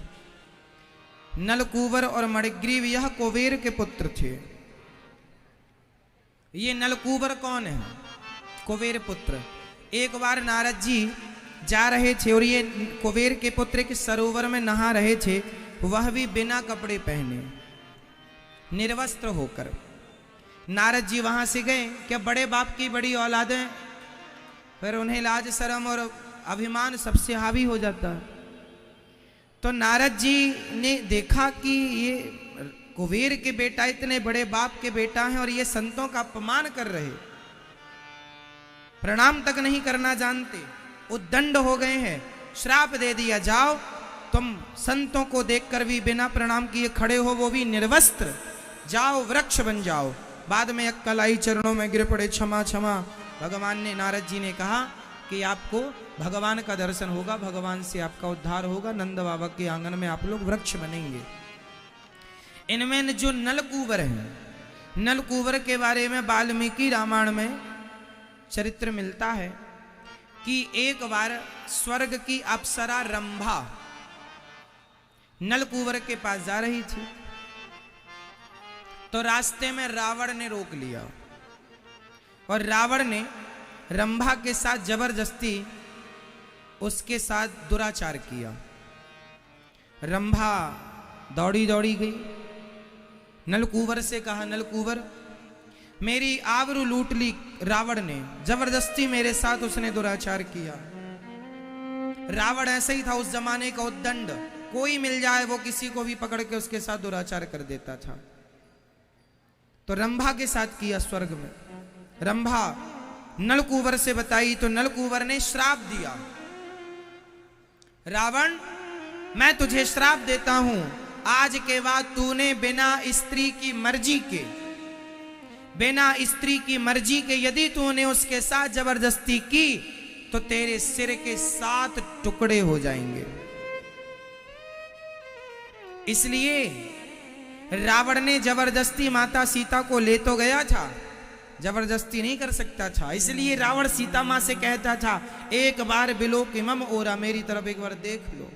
नलकूबर और मणिग्रीव, यह कुबेर के पुत्र थे। ये नलकूबर कौन है? कुबेर पुत्र। एक बार नारद जी जा रहे थे और ये कुबेर के पुत्र के सरोवर में नहा रहे थे, वह भी बिना कपड़े पहने, निर्वस्त्र होकर। नारद जी वहां से गए, क्या बड़े बाप की बड़ी औलादें, फिर उन्हें लाज शर्म और अभिमान सबसे हावी हो जाता है। तो नारद जी ने देखा कि ये कुबेर के बेटा इतने बड़े बाप के बेटा हैं और ये संतों का अपमान कर रहे, प्रणाम तक नहीं करना जानते, उद्दंड हो गए हैं। श्राप दे दिया, जाओ तुम संतों को देखकर भी बिना प्रणाम किए खड़े हो, वो भी निर्वस्त्र, जाओ वृक्ष बन जाओ। बाद में अक्कल आई, चरणों में गिर पड़े, क्षमा क्षमा। भगवान ने, नारद जी ने कहा कि आपको भगवान का दर्शन होगा, भगवान से आपका उद्धार होगा, नंद बाबा के आंगन में आप लोग वृक्ष बनेंगे। इनमें जो नलकूबर हैं, नलकूबर के बारे में वाल्मीकि रामायण में चरित्र मिलता है कि एक बार स्वर्ग की अप्सरा रंभा नलकूबर के पास जा रही थी, तो रास्ते में रावण ने रोक लिया और रावण ने रंभा के साथ जबरदस्ती उसके साथ दुराचार किया। रंभा दौड़ी दौड़ी गई, नलकूबर से कहा, नलकूबर मेरी आबरू लूट ली रावण ने, जबरदस्ती मेरे साथ उसने दुराचार किया। रावण ऐसे ही था उस जमाने का उद्दंड, कोई मिल जाए वो किसी को भी पकड़ के उसके साथ दुराचार कर देता था। तो रंभा के साथ किया स्वर्ग में। रंभा नलकूबर से बताई तो नलकूबर ने श्राप दिया, रावण मैं तुझे श्राप देता हूं, आज के बाद तूने बिना स्त्री की मर्जी के, बिना स्त्री की मर्जी के यदि तूने उसके साथ जबरदस्ती की तो तेरे सिर के 7 टुकड़े हो जाएंगे। इसलिए रावण ने जबरदस्ती माता सीता को ले तो गया था, जबरदस्ती नहीं कर सकता था। इसलिए रावण सीता मां से कहता था, एक बार बिलो कि मम ओरा, मेरी तरफ एक बार देख लो,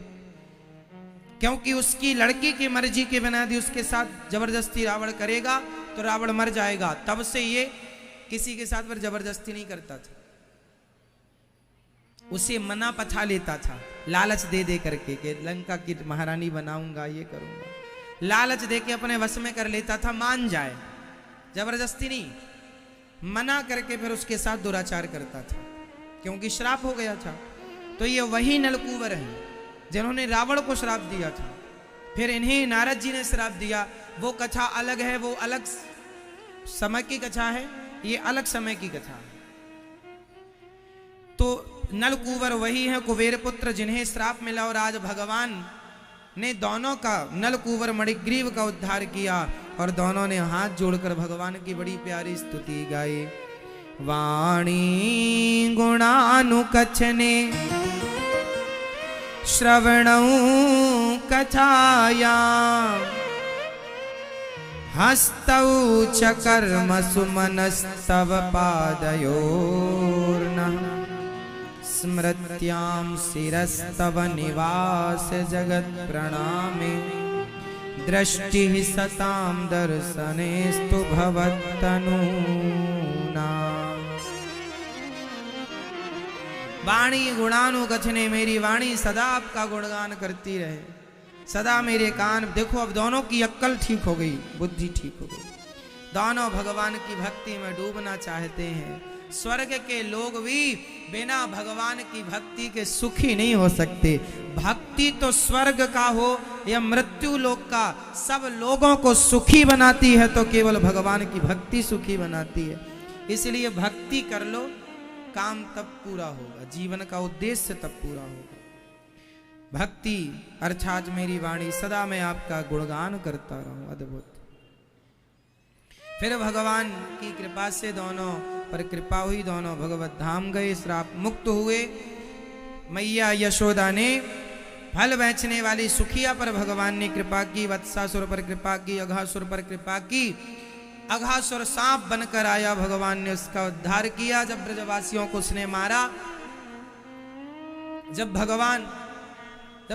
क्योंकि उसकी लड़की की मर्जी के बिना यदि उसके साथ जबरदस्ती रावण करेगा तो रावण मर जाएगा। तब से ये किसी के साथ पर जबरदस्ती नहीं करता था, उसे मना पछा लेता था, लालच दे दे करके कि लंका की महारानी बनाऊंगा, ये करूंगा, लालच दे के अपने वश में कर लेता था, मान जाए, जबरदस्ती नहीं, मना करके फिर उसके साथ दुराचार करता था, क्योंकि श्राप हो गया था। तो ये वही नलकूबर हैं जिन्होंने रावण को श्राप दिया था, फिर इन्हें नारद जी ने श्राप दिया। वो कथा अलग है, वो अलग समय की कथा है, ये अलग समय की कथा है। तो नलकूबर वही है कुबेर पुत्र जिन्हें श्राप मिला, और आज भगवान ने दोनों का, नलकूबर मणिग्रीव का उद्धार किया और दोनों ने हाथ जोड़कर भगवान की बड़ी प्यारी स्तुति गाई। वाणी गुणानुकचने श्रवणौ कथाया, हस्तौ च कर्मसु मनस्तव पादयोर्नः, स्मृत्यां शिरस्तव निवास जगत् प्रणामे, दृष्टिः सतां दर्शनेस्तु भवत्तनूना। वाणी गुणानुकथने, मेरी वाणी सदा आपका गुणगान करती रहे, सदा मेरे कान। देखो अब दोनों की अक्ल ठीक हो गई, बुद्धि ठीक हो गई, दोनों भगवान की भक्ति में डूबना चाहते हैं। स्वर्ग के लोग भी बिना भगवान की भक्ति के सुखी नहीं हो सकते। भक्ति तो स्वर्ग का हो या मृत्यु लोक का, सब लोगों को सुखी बनाती है, तो केवल भगवान की भक्ति सुखी बनाती है। इसलिए भक्ति कर लो, काम तब पूरा होगा, जीवन का उद्देश्य तब पूरा होगा। भक्ति अर्थात मेरी वाणी सदा मैं आपका गुणगान करता रहूं। अद्भुत। फिर भगवान की कृपा से दोनों पर कृपा हुई, दोनों भगवत धाम गए, श्राप मुक्त हुए। मैया यशोदा ने फल बेचने वाली सुखिया पर भगवान ने कृपा की, वत्सासुर पर कृपा की, अघासुर पर कृपा की। अघासुर सांप बनकर आया, भगवान ने उसका उद्धार किया। जब ब्रजवासियों को उसने मारा, जब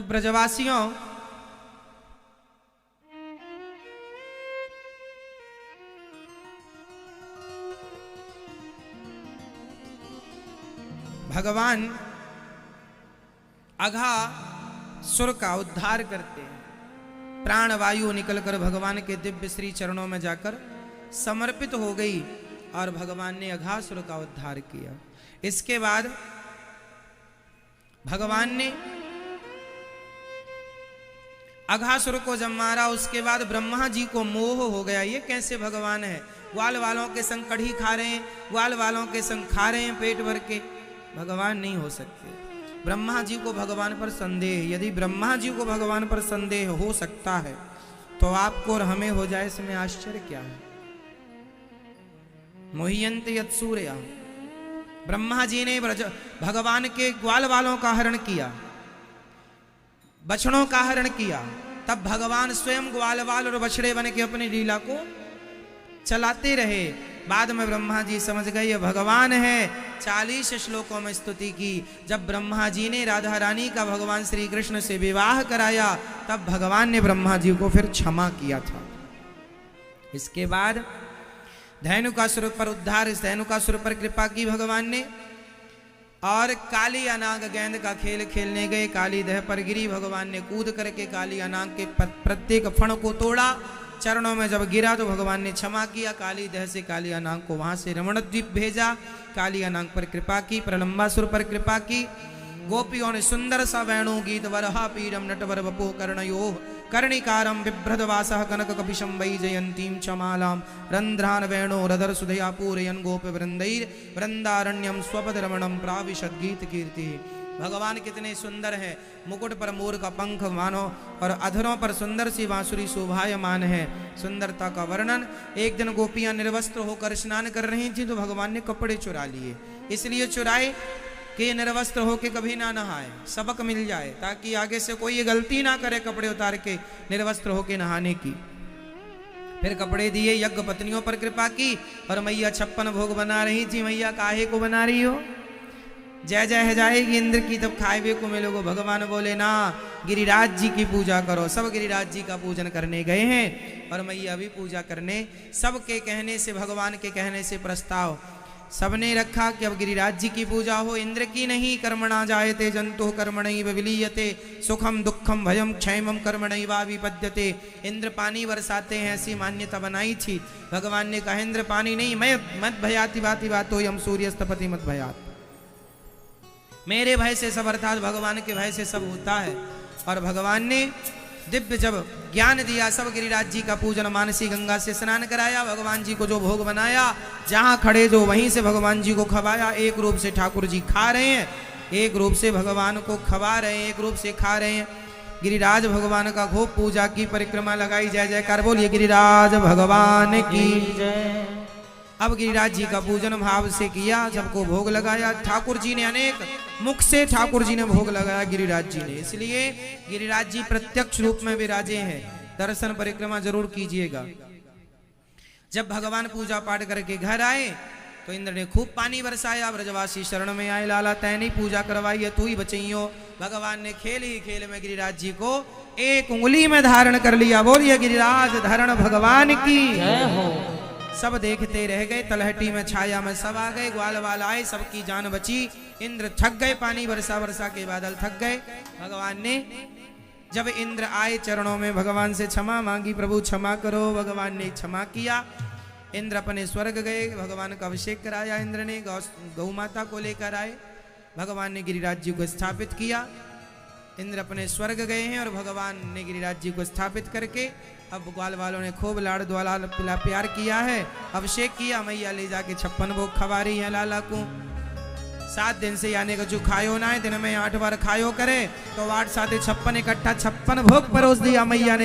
ब्रजवासियों भगवान अघासुर का उद्धार करते हैं। प्राण वायु निकलकर भगवान के दिव्य श्री चरणों में जाकर समर्पित हो गई और भगवान ने अघासुर का उद्धार किया। इसके बाद भगवान ने अघासुर को जब मारा, उसके बाद ब्रह्मा जी को मोह हो गया, ये कैसे भगवान है, ग्वाल वालों के संग कढ़ी खा रहे हैं, ग्वाल वालों के संग खा रहे हैं पेट भर के, भगवान नहीं हो सकते। ब्रह्मा जी को भगवान पर संदेह, यदि ब्रह्मा जी को भगवान पर संदेह हो सकता है तो आपको और हमें हो जाए, इसमें आश्चर्य क्या है। मोहियंत यत् सूर्या, ब्रह्मा जी ने भगवान के ग्वाल वालों का हरण किया, बछड़ों का हरण किया, तब भगवान स्वयं ग्वाल वाल और बछड़े बन के अपनी लीला को चलाते रहे। बाद में ब्रह्मा जी समझ गए ये भगवान है। 40 श्लोकों में स्तुति की। जब ब्रह्मा जी ने राधा रानी का भगवान श्री कृष्ण से विवाह कराया, तब भगवान ने ब्रह्मा जी को फिर क्षमा किया था। इसके बाद धैनुकासुर पर उद्धार, इस धैनुकासुर पर कृपा की भगवान ने, और काली अनाग गेंद का खेल खेलने गए, काली दह पर गिरी, भगवान ने कूद करके काली अनाग के प्रत्येक फण को तोड़ा, चरणों में जब गिरा तो भगवान ने क्षमा किया, काली दह से काली अनाग को वहां से रमण द्वीप भेजा, काली अनाग पर कृपा की, प्रलंबासुर पर कृपा की। गोपियों ने सुंदर सा वेणु गीत वरहा पीडम नटवर वपो कर्णयो कर्णिकारम बिभ्रदवासः कनक कपिशं वै जयंतीं चमालां रंध्रान वेणो रदर सुधया पूरयन गोप वृंदैर वृंदारण्यम स्वपद रमणम प्राविशद गीत कीर्ति। भगवान कितने सुंदर है, मुकुट पर मोर का पंख मानो और अधरों पर सुंदर सी बांसुरी शोभायमान है। सुंदरता का वर्णन। एक दिन गोपियां निर्वस्त्र होकर स्नान कर रही थी तो भगवान ने कपड़े चुरा लिए, इसलिए चुराए कि निर्वस्त्र होके कभी ना नहाए, सबक मिल जाए, ताकि आगे से कोई ये गलती ना करे कपड़े उतार के निर्वस्त्र होके नहाने की। फिर कपड़े दिए, यज्ञ पत्नियों पर कृपा की, और मैया 56 भोग बना रही थी। मैया काहे को बना रही हो, जय जय है जाएगी इंद्र की तब खाए को मिलोगे। भगवान बोले ना, गिरिराज जी की पूजा करो। सब गिरिराज जी का पूजन करने गए हैं और मैया भी पूजा करने, सबके कहने से, भगवान के कहने से प्रस्ताव सबने रखा कि अब गिरिराज जी की पूजा हो, इंद्र की नहीं। कर्मणा जायते जंतु कर्मणैव विलीयते सुखम दुखम भयम क्षयमम कर्मणैवा विपद्यते। इंद्र पानी बरसाते हैं, ऐसी मान्यता बनाई थी। भगवान ने कहा इंद्र पानी नहीं, मैं मत भयाति बाति बातो यम सूर्यस्तपति मत भयात। मेरे भय से सब, अर्थात भगवान के भय से सब होता है। और भगवान ने दिव्य जब ज्ञान दिया, सब गिरिराज जी का पूजन, मानसी गंगा से स्नान कराया, भगवान जी को जो भोग बनाया, जहां खड़े जो वहीं से भगवान जी को खवाया। एक रूप से ठाकुर जी खा रहे हैं, एक रूप से भगवान को खवा रहे हैं, एक रूप से खा रहे हैं। गिरिराज भगवान का खूब पूजा की, परिक्रमा लगाई, जय जयकार बोलिए गिरिराज भगवान की जय। अब गिरिराज जी का पूजन भाव से किया, सबको भोग लगाया। ठाकुर जी ने अनेक मुख से ठाकुर जी ने भोग लगाया गिरिराज जी ने, इसलिए गिरिराज जी प्रत्यक्ष रूप में विराजे हैं। दर्शन परिक्रमा जरूर कीजिएगा। जब भगवान पूजा पाठ करके घर आए तो इंद्र ने खूब पानी बरसाया। ब्रजवासी शरण में आए, लाला तैने पूजा करवाई है, तू ही बचैयो। भगवान ने खेल ही खेल में गिरिराज जी को एक उंगली में धारण कर लिया। बोलिए गिरिराज धरण भगवान की जय हो। सब देखते रह गए, तलहटी में छाया में सब आ गए, ग्वाल वाल आए, सबकी जान बची। इंद्र थक गए, पानी बरसा बरसा के बादल थक गए। भगवान ने जब इंद्र आए चरणों में भगवान से क्षमा मांगी, प्रभु क्षमा करो। भगवान ने क्षमा किया। इंद्र अपने स्वर्ग गए, भगवान का अभिषेक कराया। इंद्र ने गौ माता को लेकर आए, भगवान ने गिरिराज जी को स्थापित किया। इंद्र अपने स्वर्ग गए हैं और भगवान ने गिरिराज जी को स्थापित करके अब ग्वाल वालों ने खूब लाड़ द्वाला पिला प्यार किया है, अभिषेक किया। मैया ले जाके 56 भोग खवा रही है लाला को। 7 दिन से यानी कि जो खायो ना है, दिन में 8 बार खायो करे तो 8 7 56 इकट्ठा 56 भोग परोस दिया मैया ने।